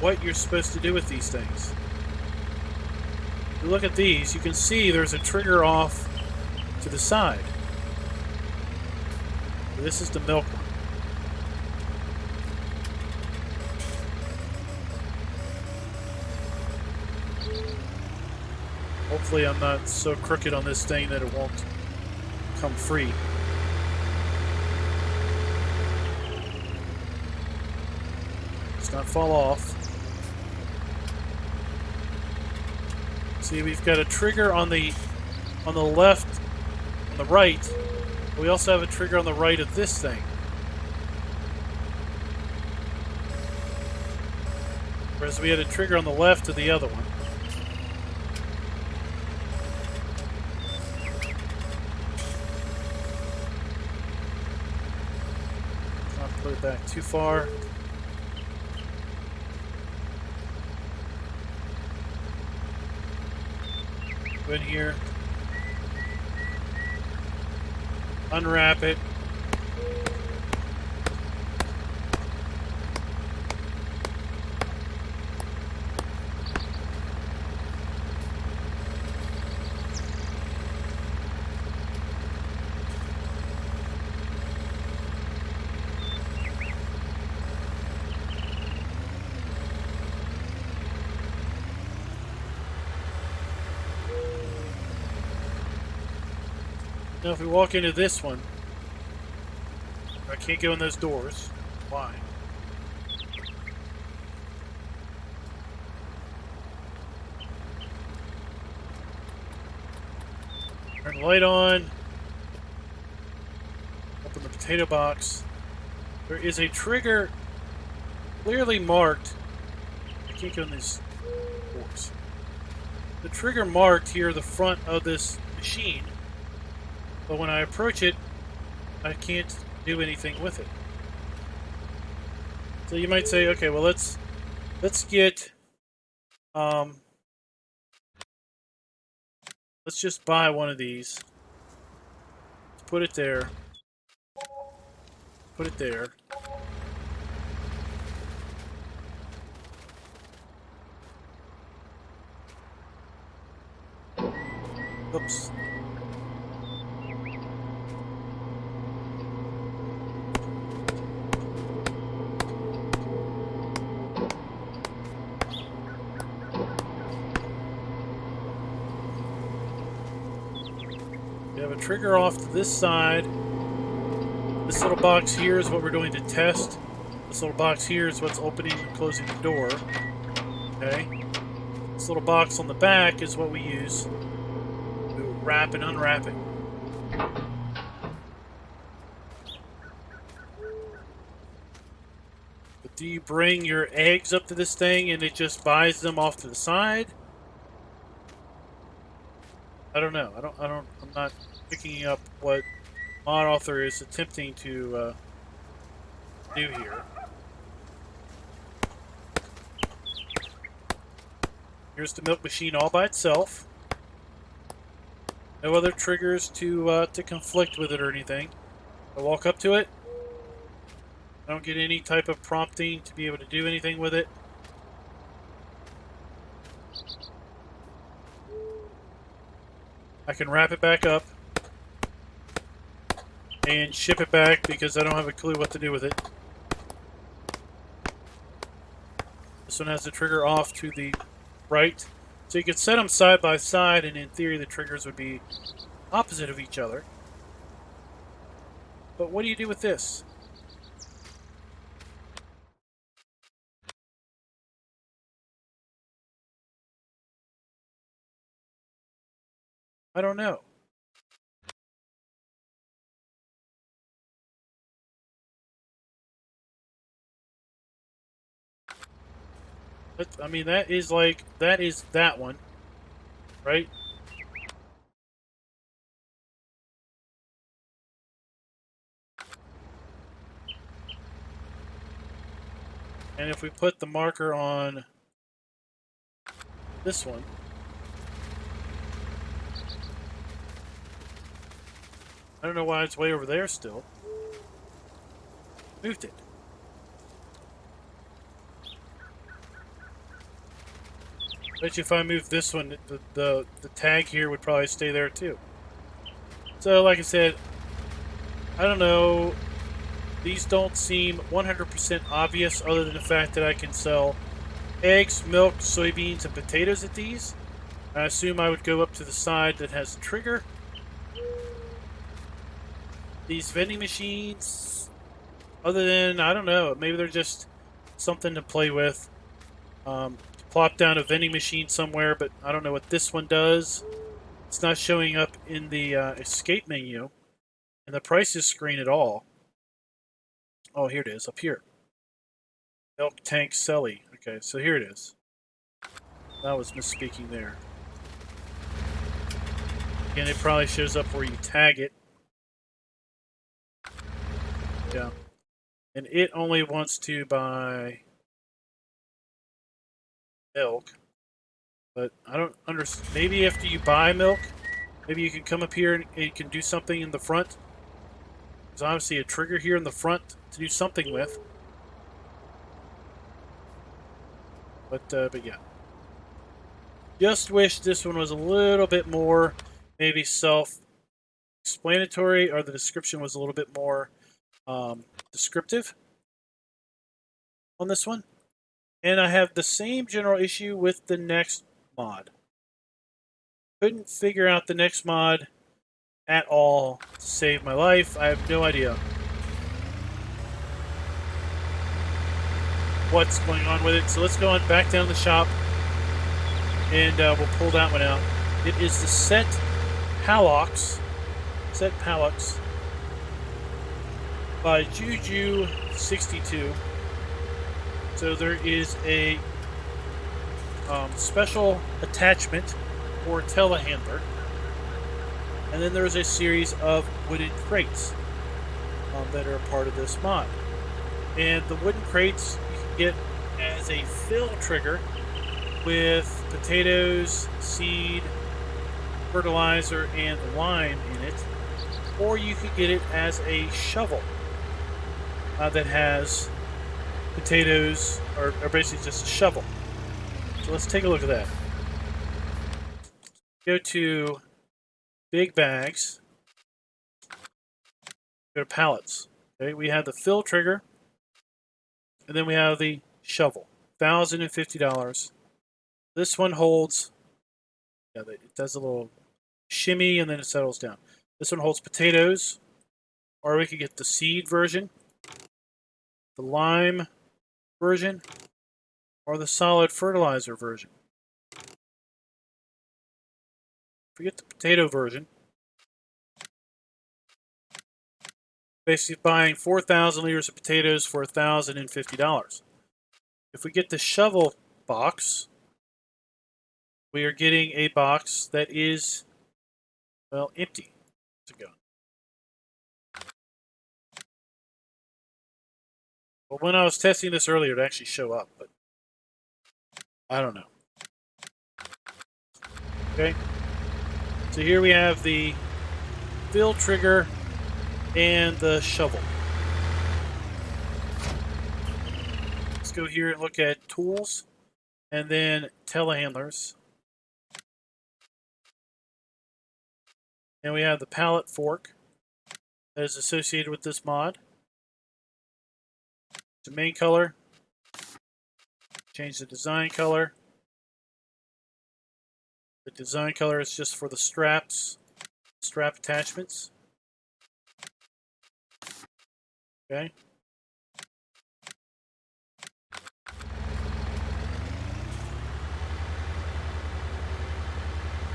what you're supposed to do with these things. If you look at these, you can see there's a trigger off to the side. This is the milk one. Hopefully I'm not so crooked on this thing that it won't come free. Let's not fall off. See, we've got a trigger on the left, on the right. We also have a trigger on the right of this thing. Whereas we had a trigger on the left of the other one. Not put it back too far. Go in here. Unwrap it. Now if we walk into this one, I can't go in those doors. Why? Turn the light on. Open the potato box. There is a trigger clearly marked. I can't go in these doors. The trigger marked here, the front of this machine. But when I approach it, I can't do anything with it. So you might say, okay, well let's get let's just buy one of these. Let's put it there. Put it there. Oops. We have a trigger off to this side. This little box here is what we're going to test. This little box here is what's opening and closing the door. Okay. This little box on the back is what we use to wrap and unwrap it. But do you bring your eggs up to this thing and it just buys them off to the side? I don't know. I'm not picking up what mod author is attempting to do here. Here's the milk machine all by itself. No other triggers to conflict with it or anything. I walk up to it. I don't get any type of prompting to be able to do anything with it. I can wrap it back up and ship it back because I don't have a clue what to do with it. This one has the trigger off to the right. So you could set them side by side, and in theory the triggers would be opposite of each other. But what do you do with this? I don't know. But, I mean, that is that one, right? And if we put the marker on this one. I don't know why it's way over there still. Moved it. Bet you if I move this one, the tag here would probably stay there too. So, like I said, I don't know. These don't seem 100% obvious, other than the fact that I can sell eggs, milk, soybeans, and potatoes at these. I assume I would go up to the side that has a trigger. These vending machines, other than, I don't know, maybe they're just something to play with. Plop down a vending machine somewhere, but I don't know what this one does. It's not showing up in the escape menu and the prices screen at all. Oh, here it is, up here. Milk tank Selly. Okay, so here it is. That was misspeaking there. Again, it probably shows up where you tag it. Yeah. And it only wants to buy milk. But I don't understand. Maybe after you buy milk, maybe you can come up here and you can do something in the front. There's obviously a trigger here in the front to do something with. But yeah. Just wish this one was a little bit more maybe self-explanatory, or the description was a little bit more descriptive on this one. And I have the same general issue with the next mod. Couldn't figure out the next mod at all to save my life. I have no idea what's going on with it. So let's go on back down the shop and we'll pull that one out. It is the set Palox by Juju62. So there is a special attachment for telehandler, and then there's a series of wooden crates that are a part of this mod. And the wooden crates you can get as a fill trigger with potatoes, seed, fertilizer, and lime in it, or you could get it as a shovel that has potatoes, or basically just a shovel. So let's take a look at that. Go to big bags, go to pallets. Okay, we have the fill trigger, and then we have the shovel, $1,050. This one holds, yeah, it does a little shimmy and then it settles down. This one holds potatoes, or we could get the seed version, the lime version, or the solid fertilizer version. Forget the potato version. Basically buying 4,000 liters of potatoes for $1,050. If we get the shovel box, we are getting a box that is, well, empty. To go. Well, when I was testing this earlier, it actually showed up, but I don't know. Okay. So here we have the fill trigger and the shovel. Let's go here and look at tools and then telehandlers. And we have the pallet fork that is associated with this mod. The main color. Change the design color. The design color is just for the straps, strap attachments. Okay.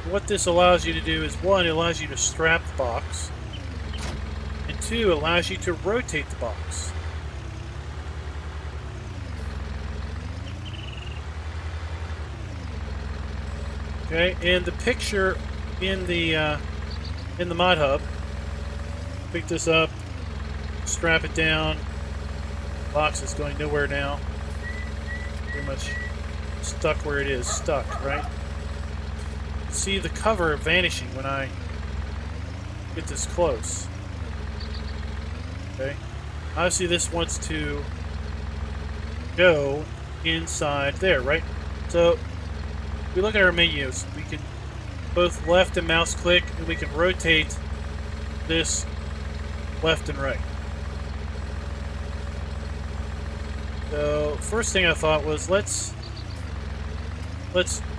What this allows you to do is, one, it allows you to strap the box, and two, it allows you to rotate the box. Okay, and the picture in the mod hub, pick this up, strap it down. The box is going nowhere now. Pretty much stuck where it is, stuck, right? see the cover vanishing when I get this close. Okay. Obviously this wants to go inside there, right? So if we look at our menus, we can both left and mouse click, and we can rotate this left and right. So first thing I thought was let's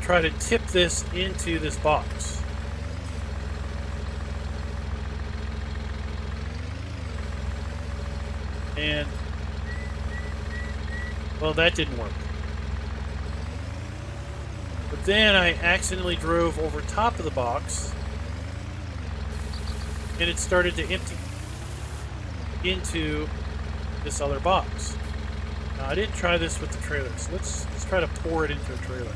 try to tip this into this box. And well, that didn't work. But then I accidentally drove over top of the box and it started to empty into this other box. Now, I didn't try this with the trailer, so let's try to pour it into a trailer.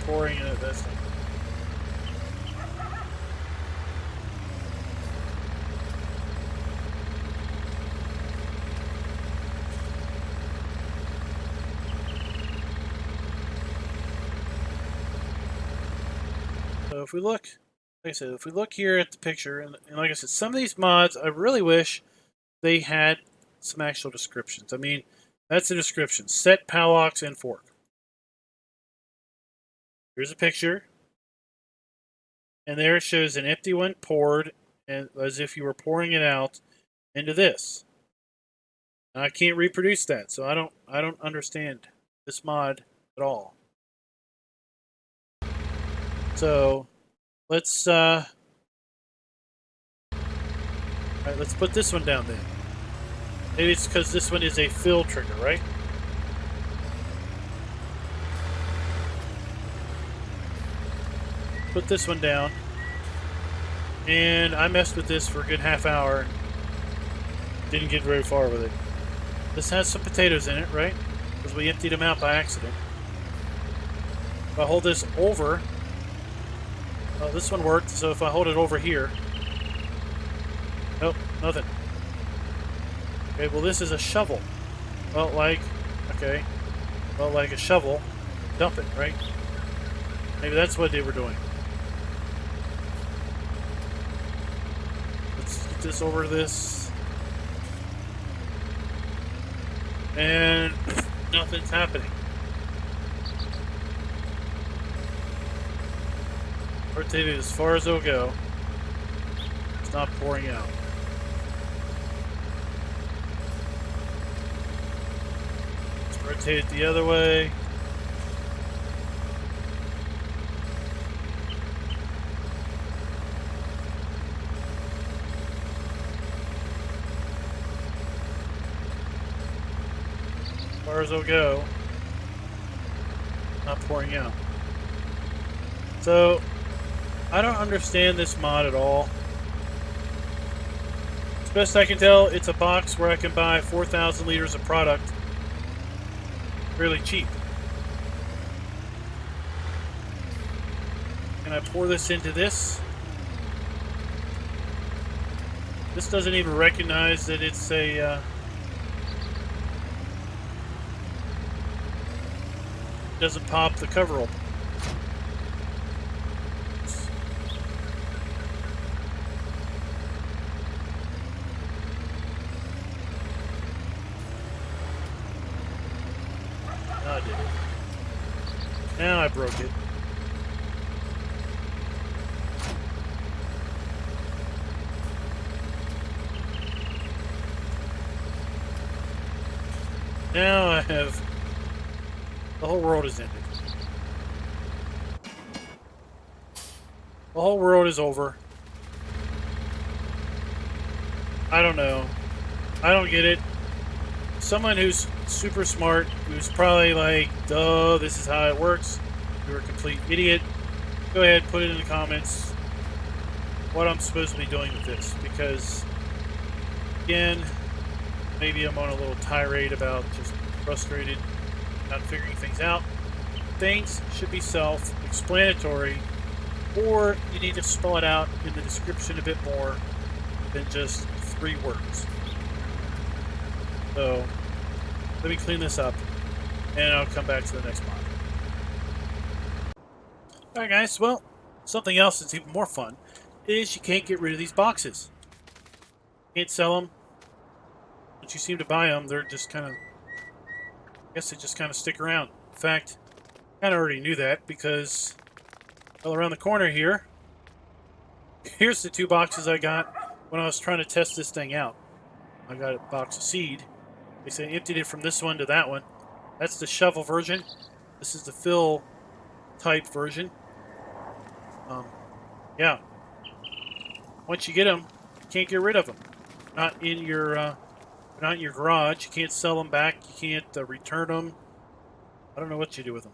Pouring it at this one. So if we look, like I said, if we look here at the picture, and like I said, some of these mods, I really wish they had some actual descriptions. I mean, that's the description. Set, Palox, and fork. Here's a picture. And there it shows an empty one poured, and as if you were pouring it out into this. Now, I can't reproduce that, so I don't understand this mod at all. So let's all right, let's put this one down then. Maybe it's because this one is a fill trigger, right? Put this one down. And I messed with this for a good half hour and didn't get very far with it. This has some potatoes in it, right? Because we emptied them out by accident. If I hold this over, oh, this one worked, so if I hold it over here, nope, nothing. Okay, well this is a shovel. Well, like a shovel, dump it, right? Maybe that's what they were doing. Let's get this over this. And nothing's happening. Rotate it as far as it'll go. It's not pouring out. Let's rotate it the other way. As far as it'll go. Not pouring out. So I don't understand this mod at all. As best I can tell, it's a box where I can buy 4,000 liters of product fairly cheap. Can I pour this into this? This doesn't even recognize that it's a doesn't pop the cover open. I did it. Now I broke it. Now I have... The whole world is ended. The whole world is over. I don't know. I don't get it. Someone who's super smart, who's probably like, duh, this is how it works. You're a complete idiot. Go ahead, put it in the comments what I'm supposed to be doing with this. Because, again, maybe I'm on a little tirade about just frustrated, not figuring things out. things should be self-explanatory, or you need to spell it out in the description a bit more than just 3 words. So let me clean this up, and I'll come back to the next mod. Alright guys, well, something else that's even more fun is you can't get rid of these boxes. You can't sell them. Once you seem to buy them, they're just kind of, I guess they just kind of stick around. In fact, I kind of already knew that because, well, around the corner here, here's the 2 boxes I got when I was trying to test this thing out. I got a box of seed. They say I emptied it from this one to that one. That's the shovel version. This is the fill type version. Yeah. Once you get them, you can't get rid of them. Not in your garage. You can't sell them back. You can't return them. I don't know what you do with them.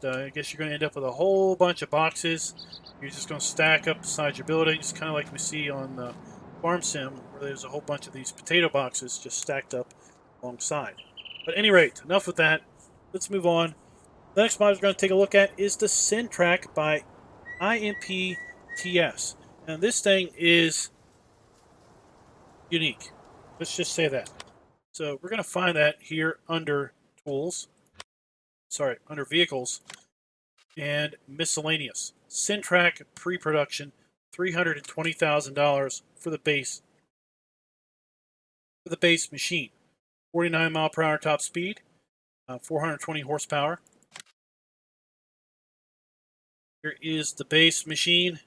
But, I guess you're going to end up with a whole bunch of boxes. You're just going to stack up beside your building. It's kind of like we see on the Farm Sim, where there's a whole bunch of these potato boxes just stacked up alongside. But at any rate, enough with that. Let's move on. The next mod we're going to take a look at is the TRAC by IMPTS. And this thing is unique. Let's just say that. So we're going to find that here under Tools. Sorry, under Vehicles and Miscellaneous. TRAC pre-production, $320,000 for the base. For the base machine, 49 mile per hour top speed, 420 horsepower. Here is the base machine.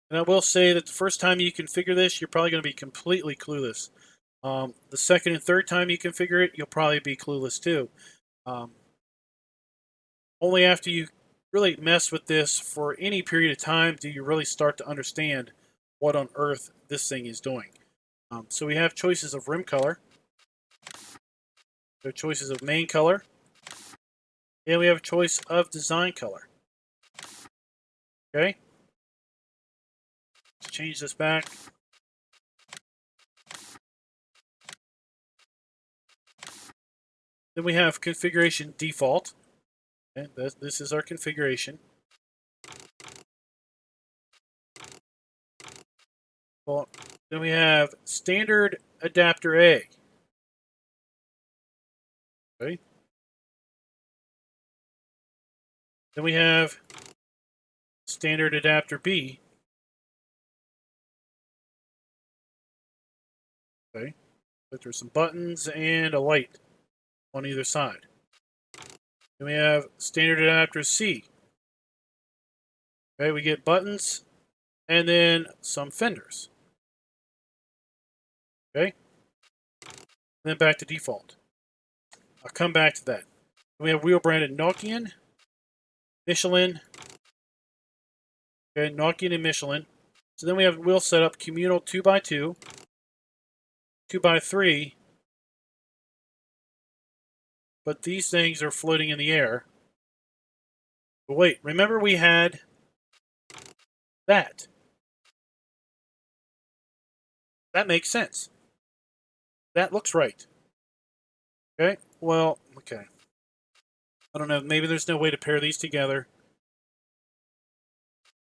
And I will say that the first time you configure this, you're probably going to be completely clueless. The second and third time you configure it, you'll probably be clueless too. Only after you really mess with this for any period of time do you really start to understand what on earth this thing is doing. So we have choices of rim color. We have choices of main color. And we have a choice of design color. Okay. Let's change this back. Then we have configuration default. Okay, this is our configuration. Well, then we have standard adapter A. Okay. Then we have standard adapter B. Okay. But there's some buttons and a light on either side. Then we have standard adapter C. Okay, we get buttons and then some fenders. Okay. And then back to default. I'll come back to that. We have wheel branded Nokian, Michelin. Okay, Nokian and Michelin. So then we have wheel setup communal 2x2, 2x3. But these things are floating in the air. But wait, remember we had that. That makes sense. That looks right. Okay, well, okay. I don't know, maybe there's no way to pair these together.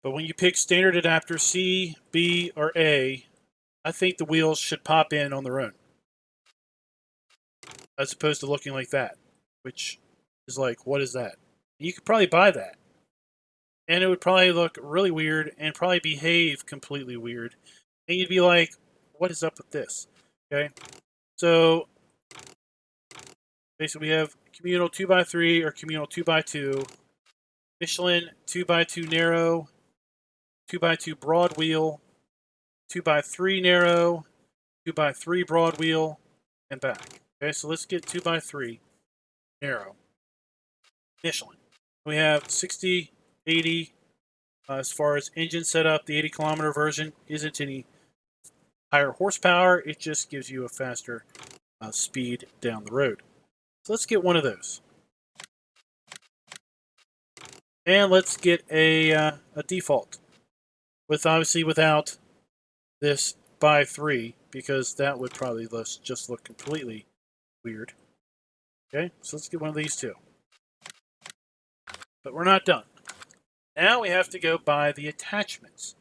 But when you pick standard adapter C, B, or A, I think the wheels should pop in on their own. As opposed to looking like that. Which is like, what is that? You could probably buy that. And it would probably look really weird and probably behave completely weird. And you'd be like, what is up with this? Okay. So basically we have communal 2x3 or communal 2x2. Michelin 2x2 narrow, 2x2 broad wheel, 2x3 narrow, 2x3 broad wheel, and back. Okay, so let's get 2x3 narrow. Michelin. We have 60, 80. As far as engine setup, the 80 kilometer version isn't any higher horsepower. It just gives you a faster speed down the road. So let's get one of those. And let's get a default. Obviously without this by 3, because that would probably just look completely weird. Okay, so let's get one of these two. But we're not done. Now we have to go buy the attachments.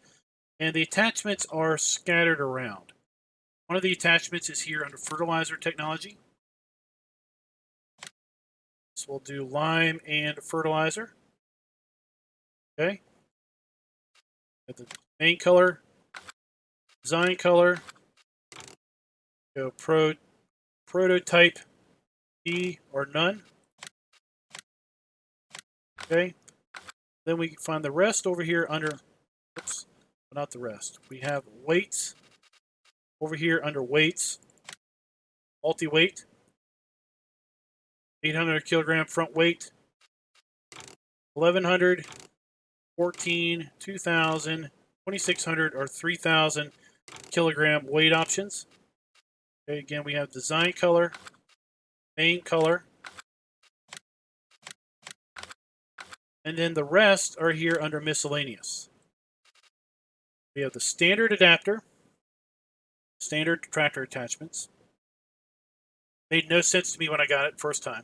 And the attachments are scattered around. One of the attachments is here under fertilizer technology. So we'll do lime and fertilizer. Okay. Got the main color, design color, go prototype E or none. Okay. Then we find the rest over here under, oops, not the rest. We have weights over here under weights, multi-weight, 800 kilogram front weight, 1100, 14, 2000, 2600, or 3000 kilogram weight options. Okay, again, we have design color, main color, and then the rest are here under miscellaneous. We have the standard adapter, standard tractor attachments. Made no sense to me when I got it first time.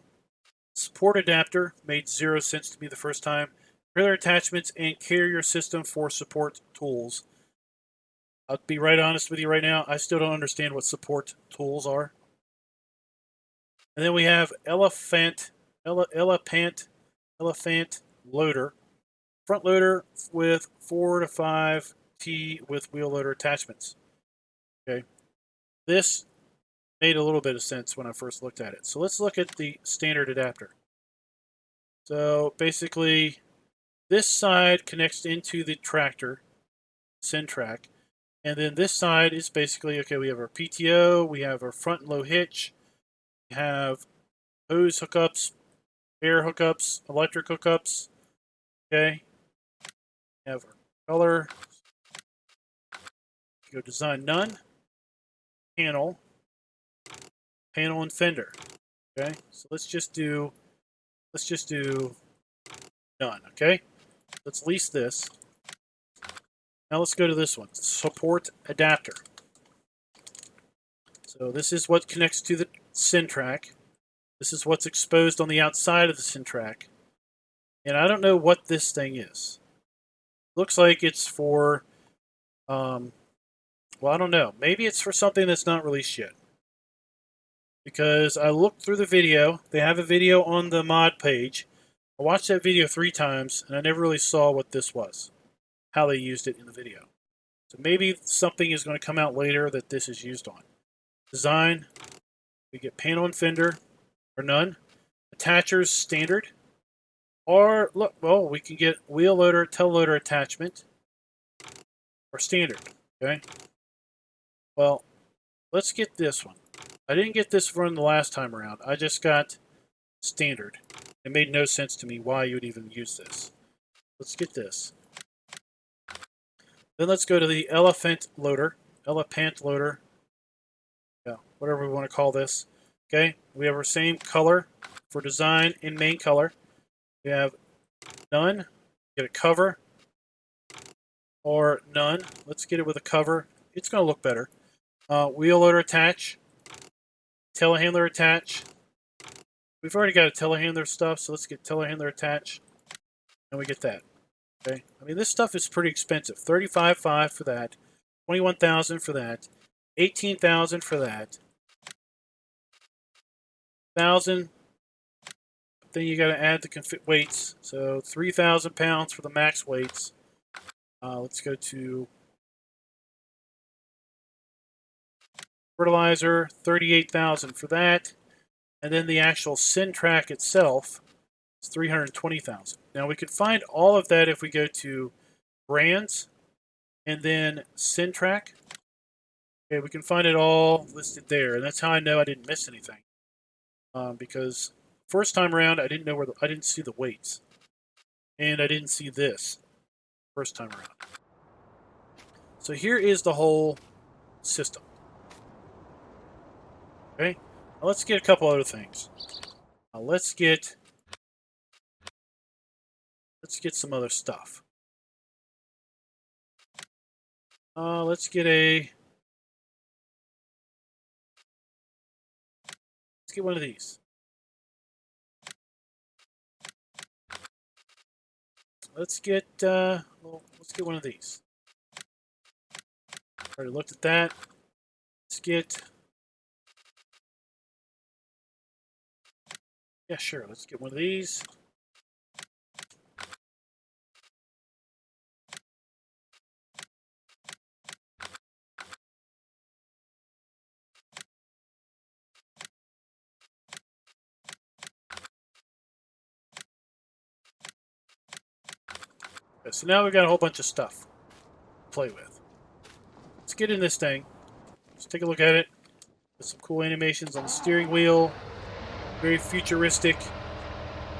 Support adapter made 0 sense to me the first time. Trailer attachments and carrier system for support tools. I'll be right honest with you right now. I still don't understand what support tools are. And then we have elephant loader. Front loader with 4 to 5 T with wheel loader attachments. Okay. This made a little bit of sense when I first looked at it. So let's look at the standard adapter. So basically, this side connects into the tractor, TRAC, and then this side is basically, okay, we have our PTO, we have our front and low hitch, we have hose hookups, air hookups, electric hookups, okay. We have our color, go design none, panel and fender, okay. So let's just do none, okay. Let's lease this. Now let's go to this one, support adapter. So this is what connects to the TRAC. This is what's exposed on the outside of the TRAC. And I don't know what this thing is. Looks like it's for, well, I don't know. Maybe it's for something that's not released yet. Because I looked through the video. They have a video on the mod page. I watched that video 3 times, and I never really saw what this was. How they used it in the video. So maybe something is going to come out later that this is used on. Design. We get panel and fender, or none. Attachers, standard. Or, look, well, we can get wheel loader, tail loader attachment, or standard, okay? Well, let's get this one. I didn't get this run the last time around. I just got standard. It made no sense to me why you would even use this. Let's get this. Then let's go to the elephant loader, yeah, whatever we want to call this. Okay, we have our same color for design and main color. We have none, get a cover, or none. Let's get it with a cover. It's going to look better. Wheel loader attach, telehandler attach. We've already got a telehandler stuff, so let's get telehandler attach, and we get that. Okay, I mean this stuff is pretty expensive. $35,500 for that, $21,000 for that, $18,000 for that, $1,000. Then you got to add the weights, so 3,000 pounds for the max weights. Let's go to fertilizer, 38,000 for that, and then the actual TRAC itself is 320,000. Now we could find all of that if we go to brands and then TRAC. Okay, we can find it all listed there, and that's how I know I didn't miss anything. Because first time around, I didn't know where I didn't see the weights, and I didn't see this first time around. So here is the whole system. Okay, now let's get a couple other things. Now let's get some other stuff. Let's get one of these. let's get one of these. Already looked at that. Let's get. Yeah, sure. Let's get one of these. Okay, so now we've got a whole bunch of stuff to play with. Let's get in this thing. Let's take a look at it. There's some cool animations on the steering wheel. Very futuristic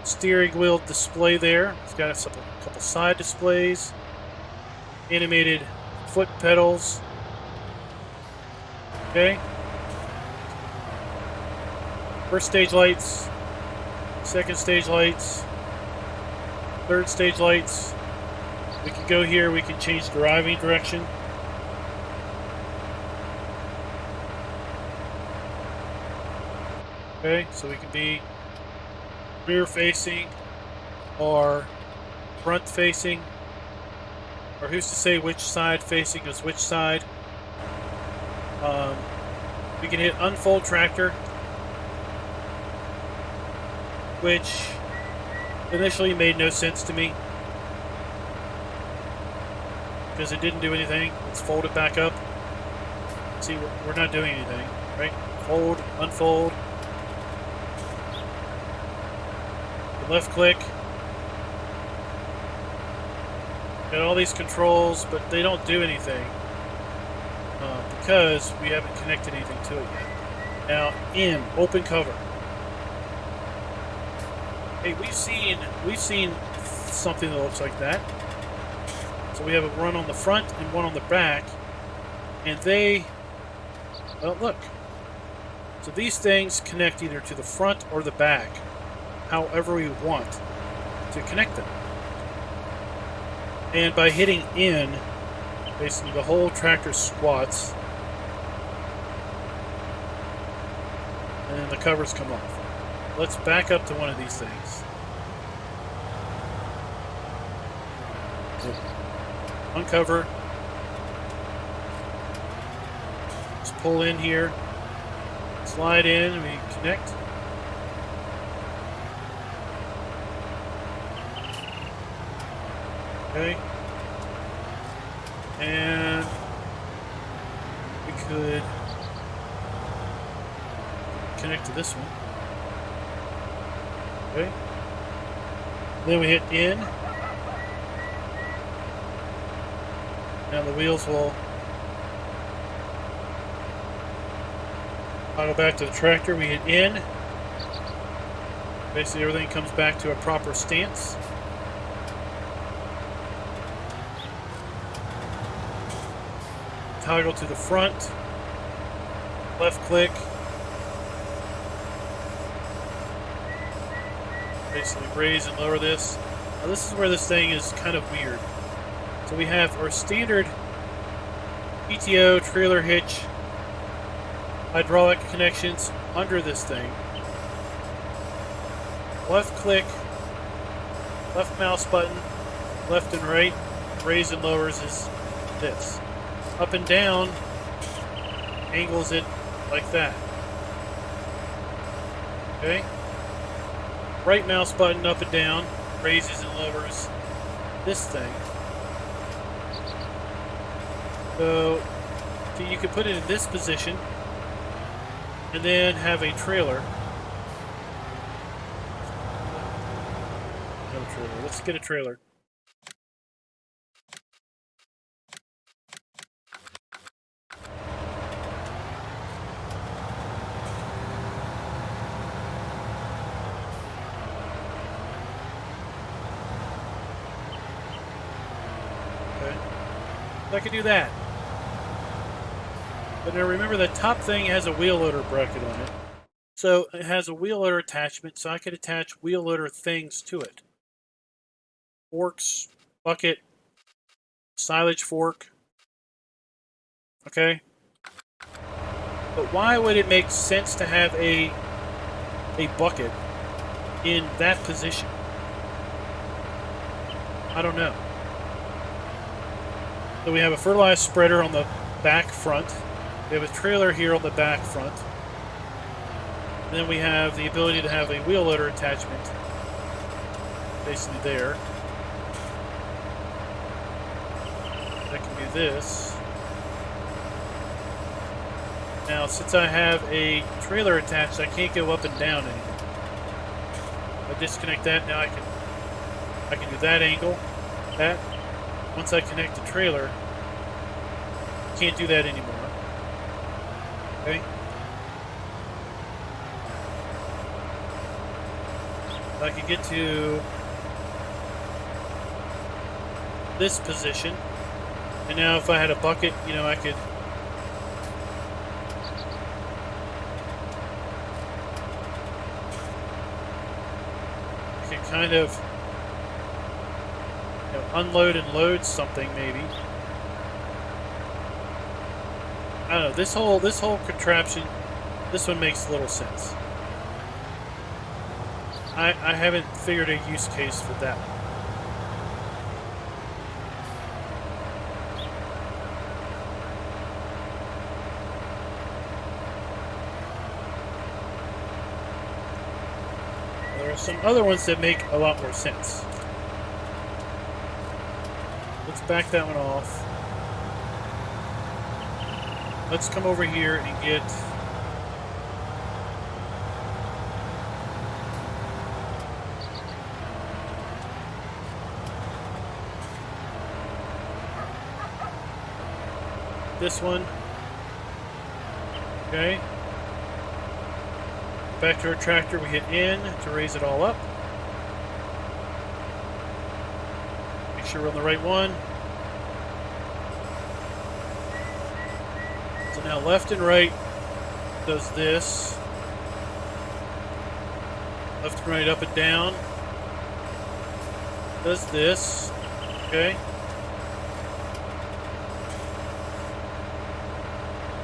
steering wheel display there. It's got a couple side displays. Animated foot pedals. Okay. First stage lights. Second stage lights. Third stage lights. We can go here. We can change driving direction. Okay, so we can be rear facing or front facing, or who's to say which side facing is which side. We can hit unfold tractor, which initially made no sense to me because it didn't do anything. Let's fold it back up. See, we're not doing anything, right? Fold, unfold. Left click. Got all these controls, but they don't do anything because we haven't connected anything to it yet. Now, in open cover. Hey, we've seen something that looks like that. So we have a run on the front and one on the back, and they. Oh, look. So these things connect either to the front or the back, however we want to connect them. And by hitting in, basically the whole tractor squats, and then the covers come off. Let's back up to one of these things. Uncover. Just pull in here. Slide in, and we connect. Okay. And we could connect to this one. Okay. Then we hit in. Now the wheels will toggle back to the tractor. We hit in. Basically everything comes back to a proper stance. Toggle to the front, left click, basically raise and lower this. Now this is where this thing is kind of weird. So we have our standard PTO trailer hitch hydraulic connections under this thing. Left click, left mouse button, left and right, raise and lowers is this. Up and down angles it like that. Okay? Right mouse button up and down raises and lowers this thing. So you can put it in this position and then have a trailer. No trailer. Let's get a trailer. I can do that. But now remember, the top thing has a wheel loader bracket on it. So it has a wheel loader attachment, so I could attach wheel loader things to it. Forks, bucket, silage fork. Okay? But why would it make sense to have a bucket in that position? I don't know. So we have a fertilized spreader on the back front. We have a trailer here on the back front. And then we have the ability to have a wheel loader attachment basically there. I can do this. Now, since I have a trailer attached, I can't go up and down anymore. I disconnect that, now I can do that angle, that. Once I connect the trailer, I can't do that anymore. Okay? I can get to this position, and now if I had a bucket, you know, I could kind of, you know, unload and load something maybe. I don't know. This whole contraption, this one makes little sense. I haven't figured a use case for that one. There are some other ones that make a lot more sense. Let's back that one off. Let's come over here and get this one. Okay. Back to our tractor, we hit N to raise it all up. Make sure we're on the right one. So now left and right does this. Left and right, up and down does this. Okay.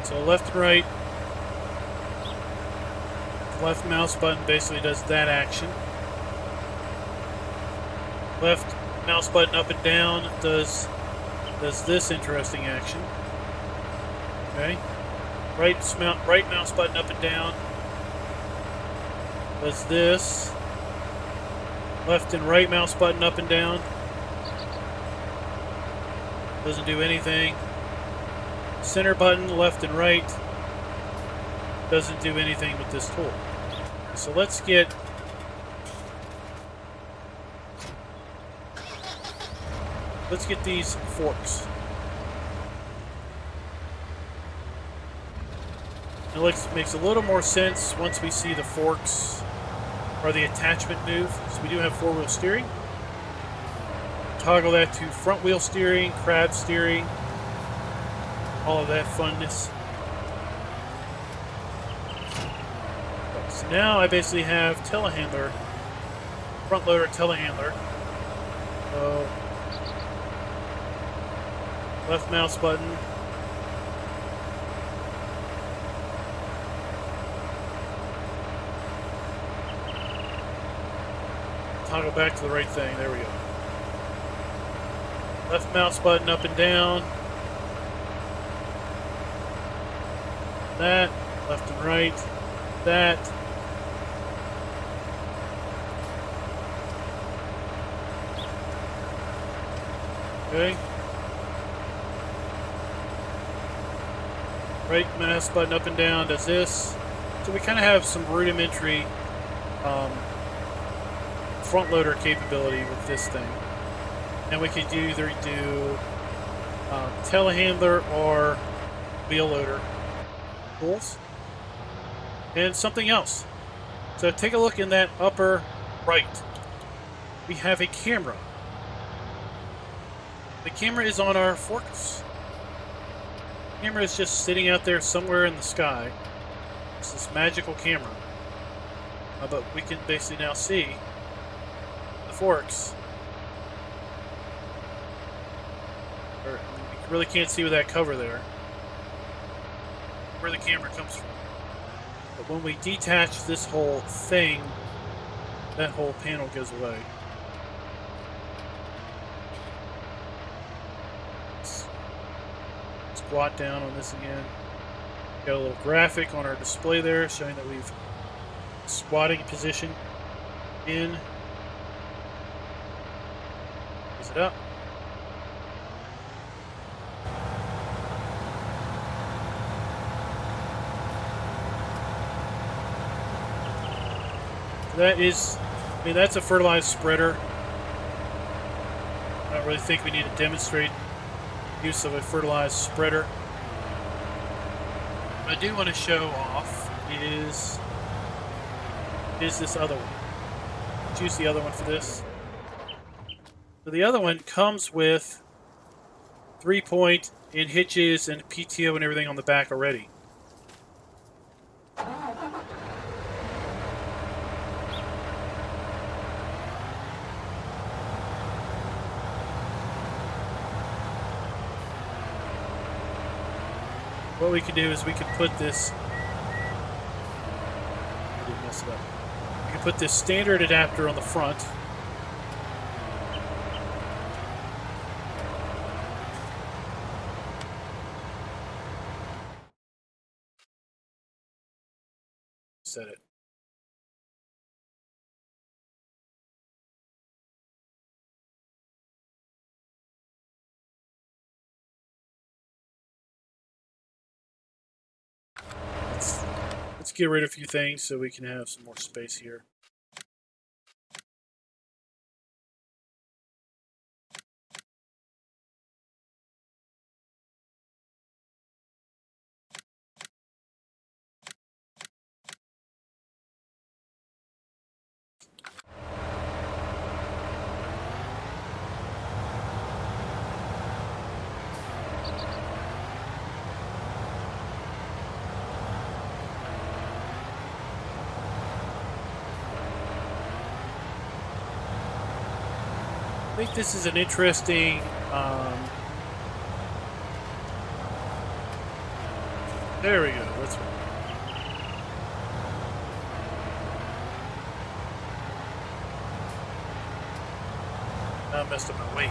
So left and right. Left mouse button basically does that action. Left mouse button up and down does this interesting action. Okay. Right mouse button up and down does this. Left and right mouse button up and down doesn't do anything. Center button left and right doesn't do anything with this tool. So let's get these forks. It makes a little more sense once we see the forks or the attachment move. So we do have four-wheel steering. Toggle that to front wheel steering, crab steering, all of that funness. So now I basically have telehandler, front loader telehandler. So left mouse button. Toggle back to the right thing. There we go. Left mouse button up and down. That. Left and right. That. Okay. Right mouse button up and down does this. So we kind of have some rudimentary front loader capability with this thing. And we could either do telehandler or wheel loader tools. And something else. So take a look in that upper right. We have a camera. The camera is on our forks. The camera is just sitting out there somewhere in the sky. It's this magical camera. But we can basically now see the forks. You really can't see with that cover there where the camera comes from. But when we detach this whole thing, that whole panel goes away. Squat down on this again. Got a little graphic on our display there showing that we've squatting position in. Raise it up. That is, I mean, that's a fertilized spreader. I don't really think we need to demonstrate use of a fertilized spreader. What I do want to show off is this other one. Let's use the other one for this. So the other one comes with 3-point and hitches and PTO and everything on the back already. What we can do is we can put this. I didn't mess it up. We can put this standard adapter on the front. Set it. Let's get rid of a few things so we can have some more space here. I think this is an interesting there we go. That's right. I messed up my weight.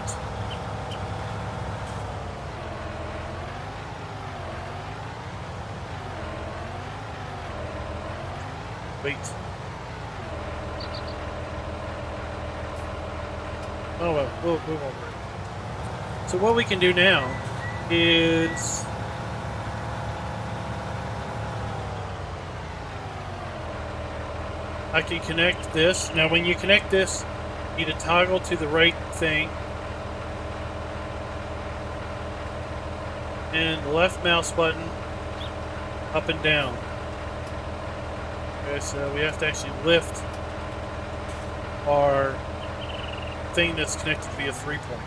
Wait. Oh well, we'll move over it. So what we can do now is I can connect this. Now when you connect this, you need to toggle to the right thing. And the left mouse button up and down. Okay, so we have to actually lift our thing that's connected via 3-point.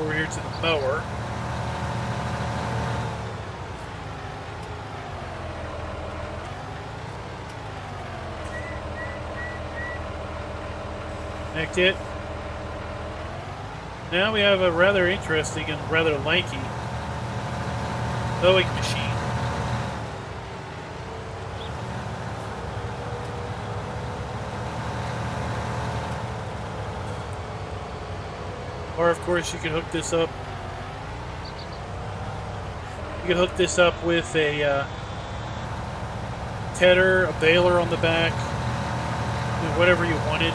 Over here to the mower. Connect it. Now we have a rather interesting and rather lanky mowing machine. Or of course you can hook this up. You can hook this up with a tedder, a baler on the back, whatever you wanted.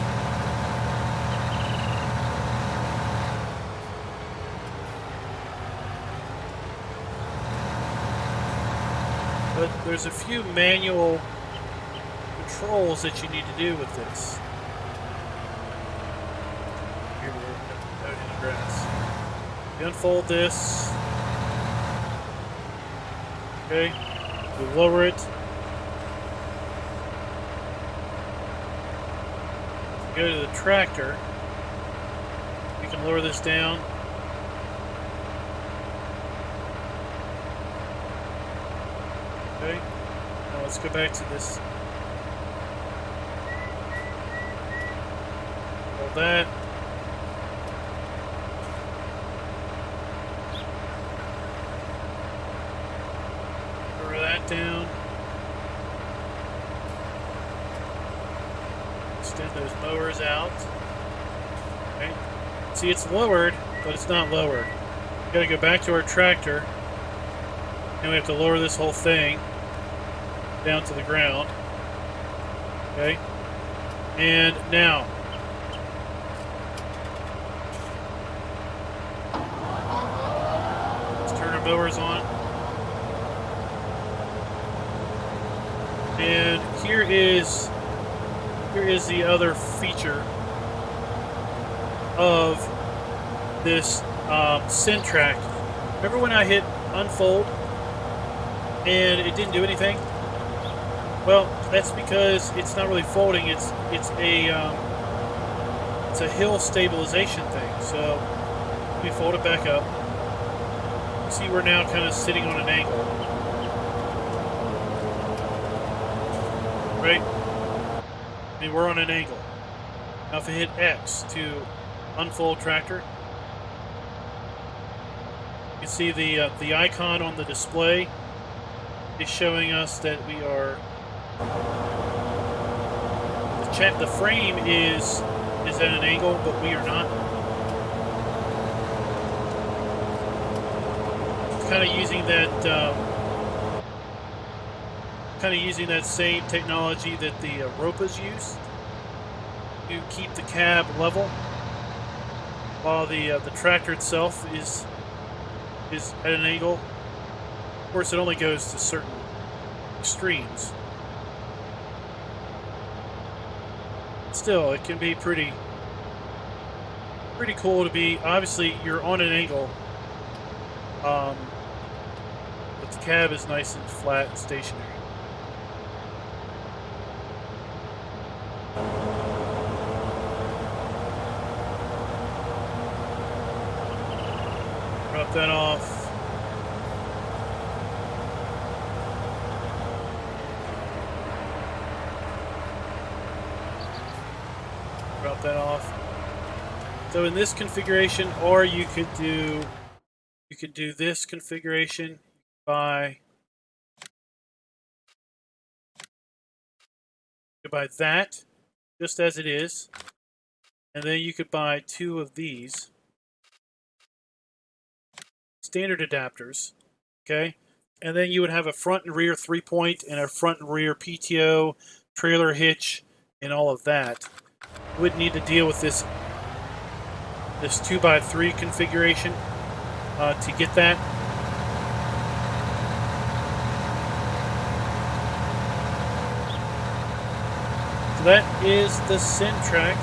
But there's a few manual controls that you need to do with this. Here we're out in the grass. You unfold this. Okay. We lower it. Go to the tractor. We can lower this down. Okay. Now let's go back to this. Hold that. Lower that down. Extend those mowers out. Okay. See, it's lowered, but it's not lowered. We gotta go back to our tractor, and we have to lower this whole thing down to the ground. Okay? And now. Let's turn our mowers on. And here is the other feature of this TRAC. Remember when I hit unfold and it didn't do anything? Well, that's because it's not really folding. It's a hill stabilization thing. So let me fold it back up. You see, we're now kind of sitting on an angle, right? I mean, we're on an angle. Now, if I hit X to unfold tractor, you can see the icon on the display is showing us that we are. The frame is at an angle, but we are not. It's kind of using that same technology that the Ropas use to keep the cab level, while the tractor itself is at an angle. Of course, it only goes to certain extremes. Still, it can be pretty cool to be. Obviously, you're on an angle, but the cab is nice and flat and stationary. Drop that off. Drop that off. So in this configuration, or you could do this configuration by that just as it is, and then you could buy 2 of these standard adapters, okay? And then you would have a front and rear 3-point and a front and rear PTO, trailer hitch, and all of that. You wouldn't need to deal with this 2x3 configuration to get that. So that is the TRAC.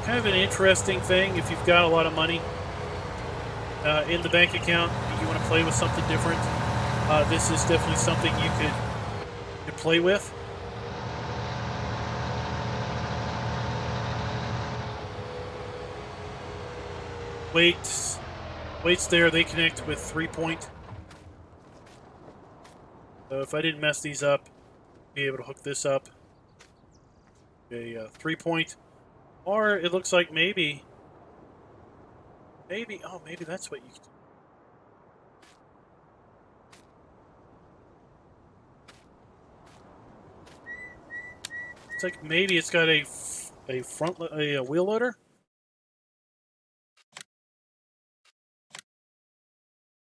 Kind of an interesting thing if you've got a lot of money in the bank account and you want to play with something different. This is definitely something you could play with. Weights there, they connect with 3-point. So if I didn't mess these up, I'd be able to hook this up. A 3-point. Or it looks like maybe, oh, maybe that's what you could do. It's like maybe it's got a wheel loader.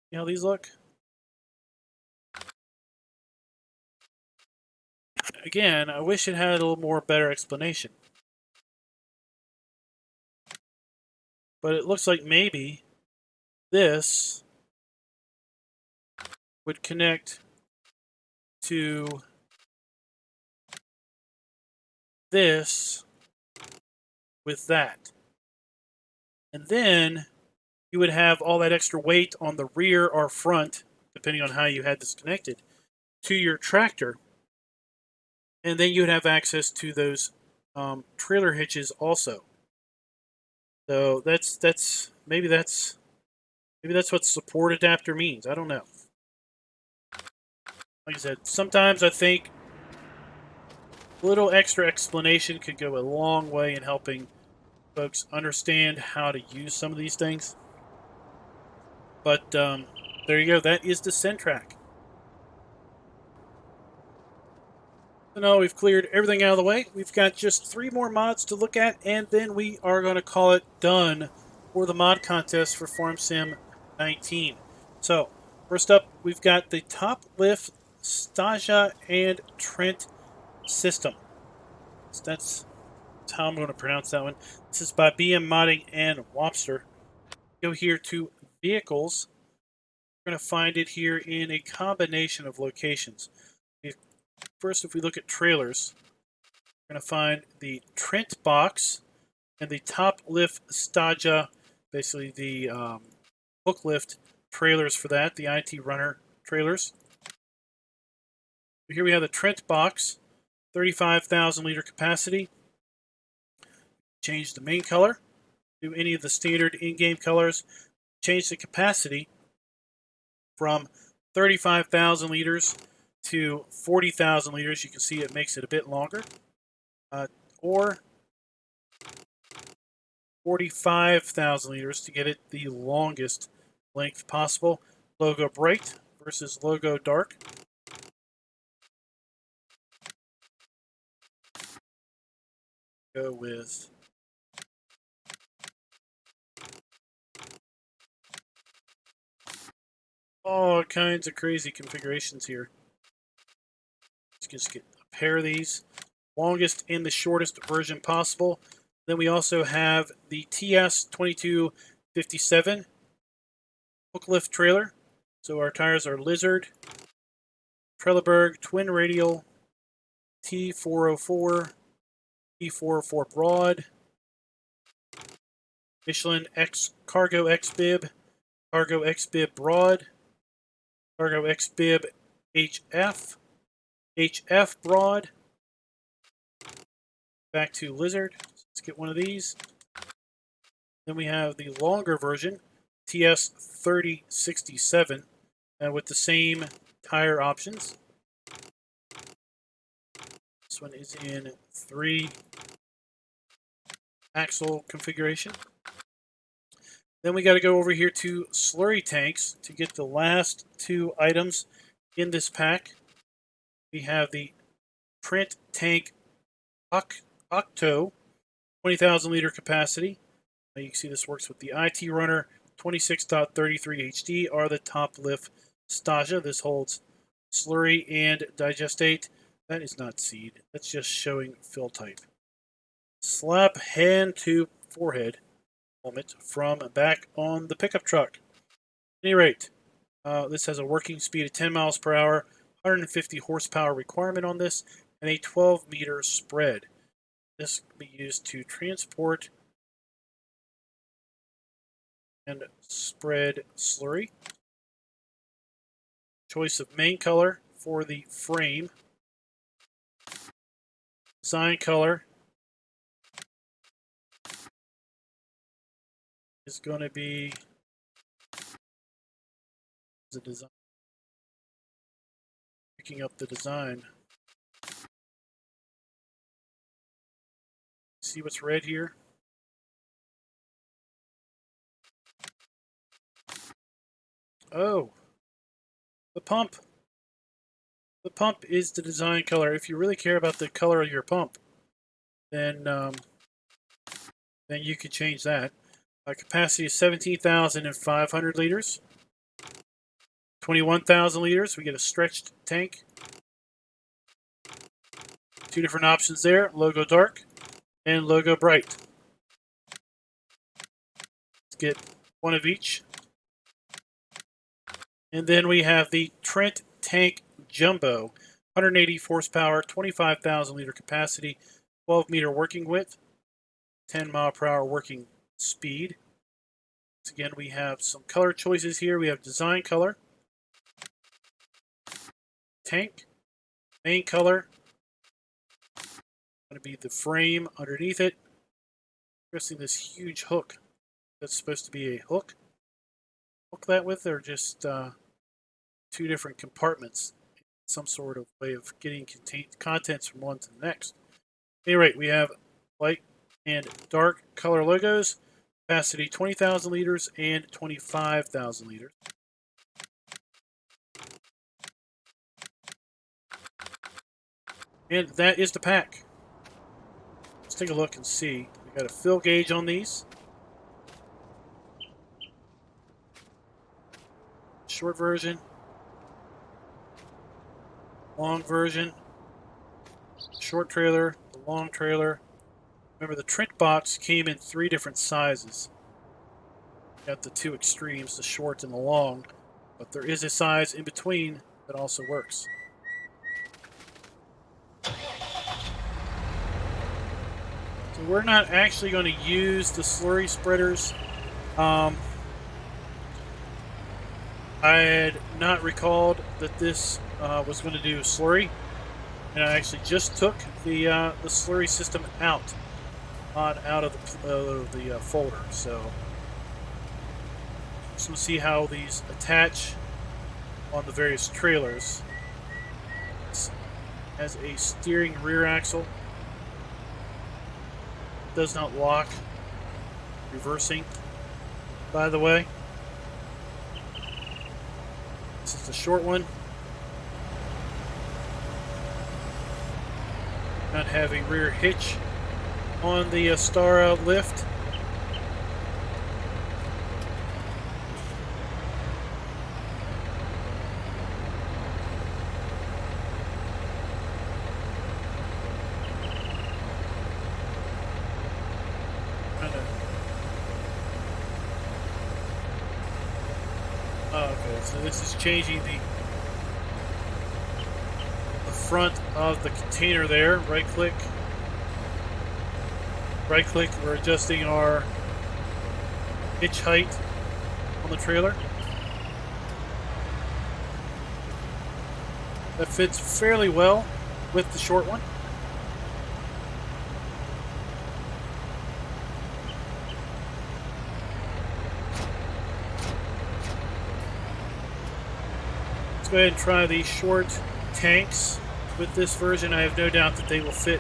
You know how these look? Again, I wish it had a little more better explanation. But it looks like maybe this would connect to this with that. And then you would have all that extra weight on the rear or front, depending on how you had this connected, to your tractor. And then you would have access to those trailer hitches also. So maybe that's what support adapter means. I don't know. Like I said, sometimes I think a little extra explanation could go a long way in helping folks understand how to use some of these things. But there you go. That is the TRAC. So now we've cleared everything out of the way. We've got just 3 more mods to look at, and then we are going to call it done for the mod contest for Farm Sim 19. So, first up, we've got the TopliftStaja and Trentsysteme. So that's how I'm going to pronounce that one. This is by BM Modding and Wopster. Go here to Vehicles. We're going to find it here in a combination of locations. First, if we look at trailers, we're going to find the Trent box and the TopliftStaja, basically the hook lift trailers for that, the IT runner trailers. Here we have the Trent box, 35,000 liter capacity. Change the main color to any of the standard in-game colors. Change the capacity from 35,000 liters to 40,000 liters. You can see it makes it a bit longer. Or 45,000 liters to get it the longest length possible. Logo bright versus logo dark. Go with all kinds of crazy configurations here. Let's just get a pair of these. Longest and the shortest version possible. Then we also have the TS2257 hook lift trailer. So our tires are Lizard, Trelleborg Twin Radial, T404, T404 Broad, Michelin X Cargo X Bib, Cargo X Bib Broad, Cargo X Bib HF, HF Broad. Back to Lizard. Let's get one of these. Then we have the longer version, TS3067, with the same tire options. This one is in 3 axle configuration. Then we got to go over here to slurry tanks to get the last 2 items in this pack. We have the Trent Tank Octo, 20,000 liter capacity. Now you can see this works with the IT Runner 26.33 HD or the TopliftStaja. This holds slurry and digestate. That is not seed. That's just showing fill type. Slap hand to forehead helmet from back on the pickup truck. At any rate, this has a working speed of 10 miles per hour, 150 horsepower requirement on this, and a 12-meter spread. This can be used to transport and spread slurry. Choice of main color for the frame. Design color is going to be the design. Picking up the design. See what's red here? Oh, the pump. The pump is the design color. If you really care about the color of your pump, then you could change that. Capacity is 17,500 liters. 21,000 liters. We get a stretched tank. 2 different options there. Logo dark and logo bright. Let's get one of each. And then we have the Trent Tank Jumbo. 180 horsepower, 25,000 liter capacity, 12 meter working width, 10 mile per hour working speed. Once again, we have some color choices here. We have design color, tank, main color, going to be the frame underneath it. Interesting, this huge hook. That's supposed to be a hook. Hook that with, or just 2 different compartments. Some sort of way of getting contents from one to the next. At any rate, we have light and dark color logos. Capacity 20,000 liters and 25,000 liters. And that is the pack. Let's take a look and see. We got a fill gauge on these. Short version. Long version. Short trailer. The long trailer. Remember, the Trent box came in 3 different sizes. Got the 2 extremes, the short and the long. But there is a size in between that also works. So we're not actually going to use the slurry spreaders. I had not recalled that this was going to do slurry, and I actually just took the slurry system out of the folder. So just want to see how these attach on the various trailers. This has a steering rear axle. It does not lock reversing, by the way. This is the short one. Not have a rear hitch on the Star lift. Okay, so this is changing the front of the container there. Right click, we're adjusting our hitch height on the trailer. That fits fairly well with the short one. Let's go ahead and try the short tanks with this version. I have no doubt that they will fit.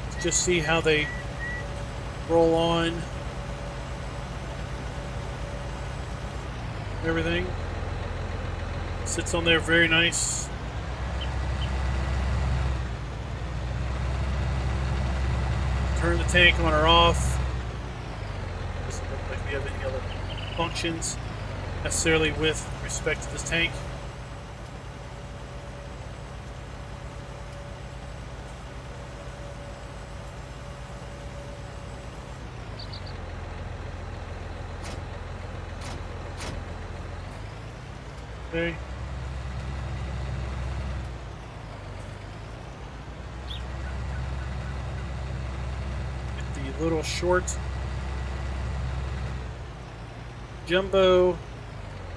Let's just see how they roll on. Everything sits on there very nice. Turn the tank on or off. Doesn't look like we have any other functions necessarily with respect to this tank. Okay. Little short jumbo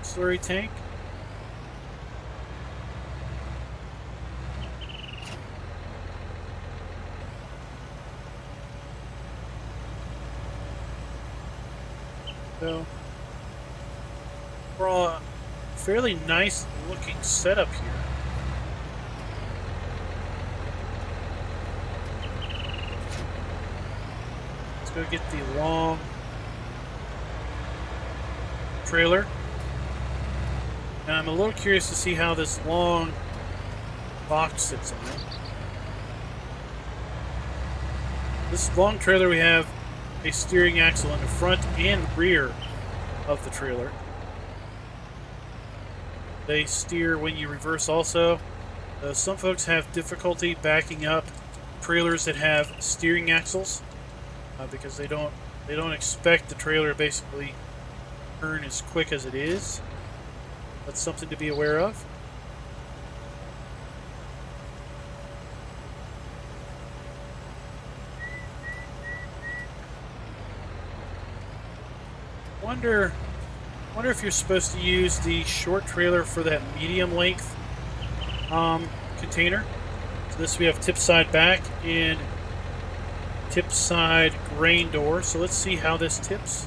slurry tank. So overall, a fairly nice looking setup here. Go get the long trailer. And I'm a little curious to see how this long box sits on it. This long trailer, we have a steering axle in the front and rear of the trailer. They steer when you reverse also. Some folks have difficulty backing up trailers that have steering axles. Because they don't expect the trailer to basically turn as quick as it is. That's something to be aware of. Wonder if you're supposed to use the short trailer for that medium length container. So this we have tip side back and tip side grain door. So let's see how this tips.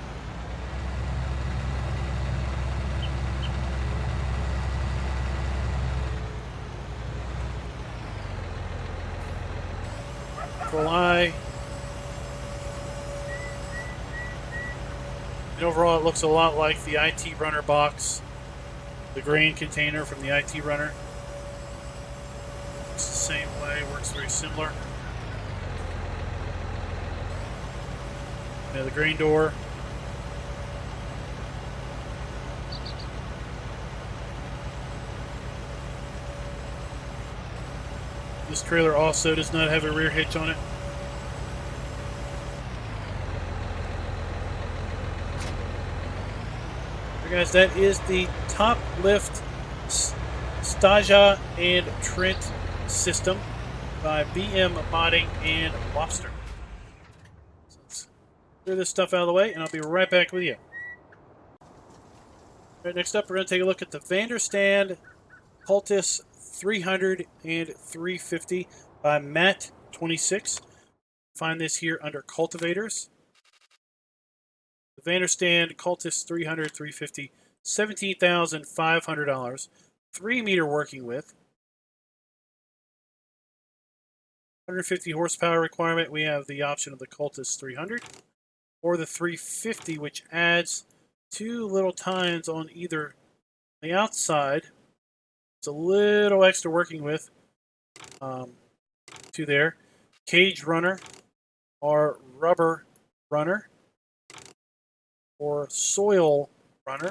Control I. And overall, it looks a lot like the IT Runner box, the grain container from the IT Runner. It's the same way, works very similar. Yeah, the grain door. This trailer also does not have a rear hitch on it. Guys, that is the TopliftStaja and Trentsysteme by BM Modding and Lobster. So let's clear this stuff out of the way, and I'll be right back with you. All right, next up, we're going to take a look at the Vaderstad Cultus 300 and 350 by Matt26. Find this here under Cultivators. The Vaderstad Cultus 300, 350, $17,500, 3 meter working width, 150 horsepower requirement. We have the option of the Cultus 300 or the 350, which adds 2 little tines on either the outside. It's a little extra working width to there. Cage runner or rubber runner, or soil runner,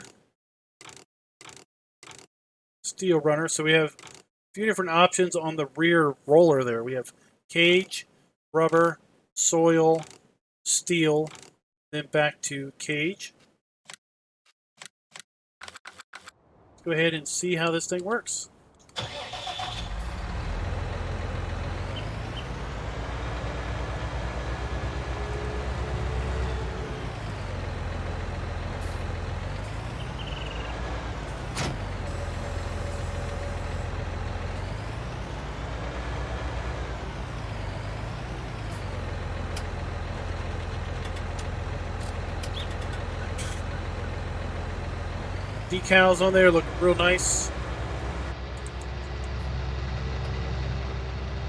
steel runner. So we have a few different options on the rear roller there. We have cage, rubber, soil, steel, then back to cage. Let's go ahead and see how this thing works. Decals on there look real nice.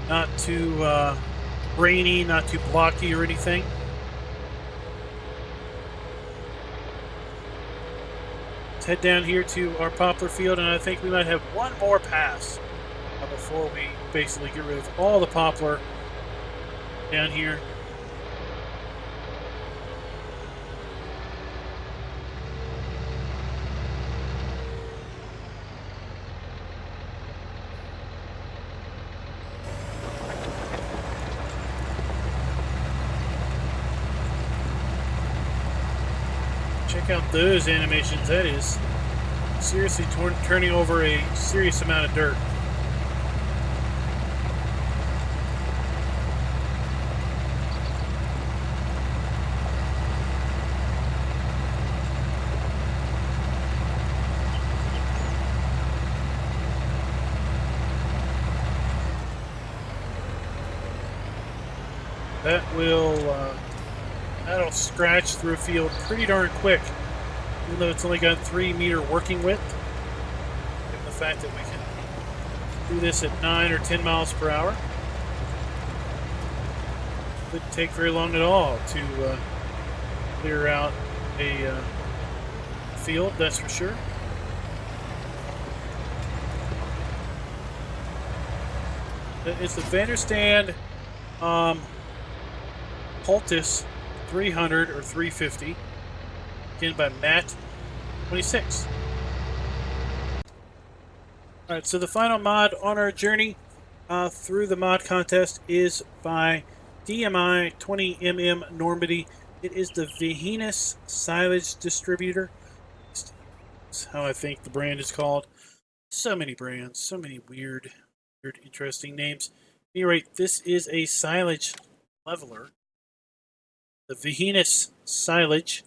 Not too grainy, not too blocky or anything. Let's head down here to our poplar field, and I think we might have one more pass before we basically get rid of all the poplar down here. Check out those animations. That is seriously turning over a serious amount of dirt. That will that'll scratch through a field pretty darn quick, even though it's only got 3 meter working width. Given the fact that we can do this at 9 or 10 miles per hour, wouldn't take very long at all to clear out a field, that's for sure. It's the Vaderstad Cultus 300 or 350, again by Matt26. Alright, so the final mod on our journey through the mod contest is by DMI 20mm Normandy. It is the Veenhuis Silagedistributor. That's how I think the brand is called. So many brands, so many weird, interesting names. At any rate, this is a silage leveler. The Veenhuis silage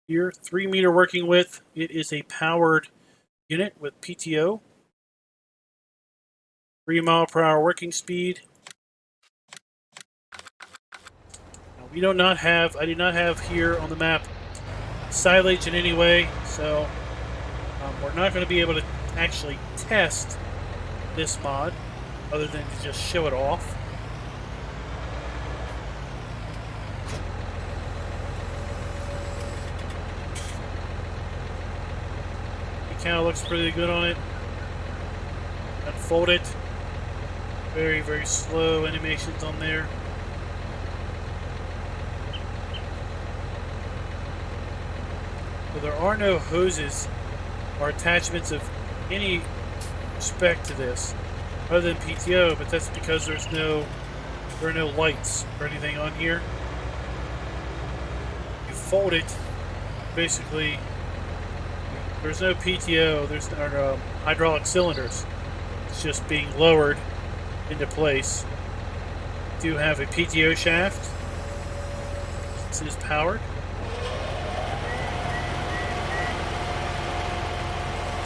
here, 3 meter working width. It is a powered unit with PTO, 3 mile per hour working speed. Now, I do not have here on the map silage in any way, so we're not going to be able to actually test this mod other than to just show it off. cow looks pretty good on it. Unfold it. Very, very slow animations on there. So there are no hoses or attachments of any respect to this other than PTO, but that's because there are no lights or anything on here. You fold it, basically there's no PTO, there's no hydraulic cylinders. It's just being lowered into place. You do have a PTO shaft. This is powered.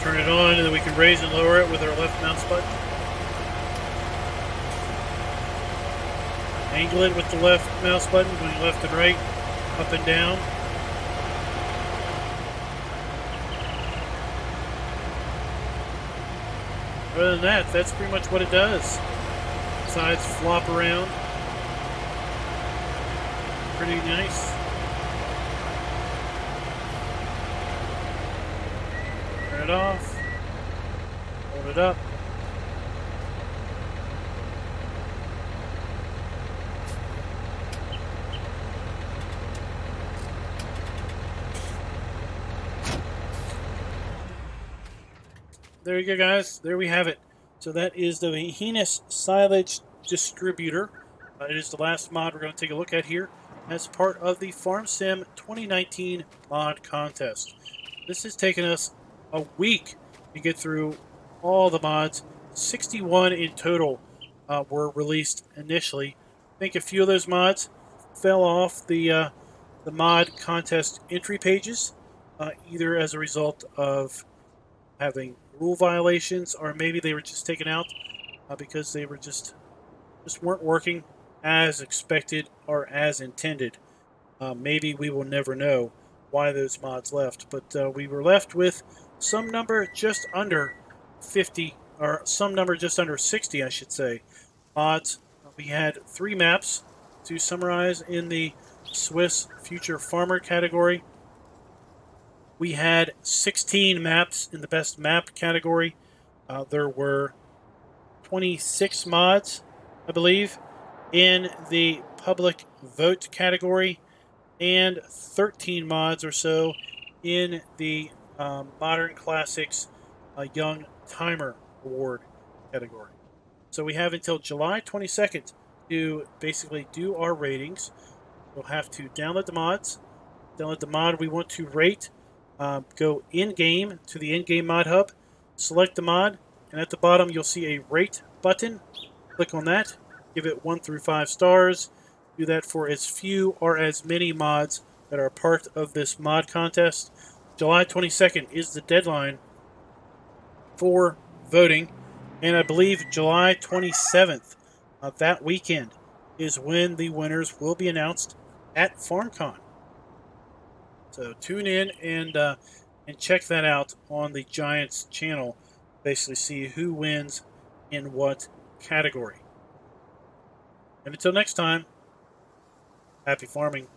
Turn it on and then we can raise and lower it with our left mouse button. Angle it with the left mouse button, going left and right, up and down. Other than that, that's pretty much what it does. Sides flop around. Pretty nice. Turn it off. Hold it up. There you go, guys. There we have it. So that is the Veenhuis Silagedistributor. It is the last mod we're going to take a look at here as part of the Farm Sim 2019 mod contest. This has taken us a week to get through all the mods. 61 in total were released initially. I think a few of those mods fell off the mod contest entry pages, either as a result of having rule violations, or maybe they were just taken out because they were just weren't working as expected or as intended. Maybe we will never know why those mods left, but we were left with some number just under 50, or some number just under 60, I should say, mods. We had 3 maps to summarize in the Swiss Future Farmer category. We had 16 maps in the best map category. There were 26 mods, I believe, in the public vote category, and 13 mods or so in the Modern Classics Young Timer Award category. So we have until July 22nd to basically do our ratings. We'll have to download the mods, download the mod we want to rate, go in-game to the in-game mod hub, select the mod, and at the bottom you'll see a rate button. Click on that, give it 1 through 5 stars. Do that for as few or as many mods that are part of this mod contest. July 22nd is the deadline for voting, and I believe July 27th, that weekend, is when the winners will be announced at FarmCon. So tune in and check that out on the Giants channel. Basically see who wins in what category. And until next time, happy farming.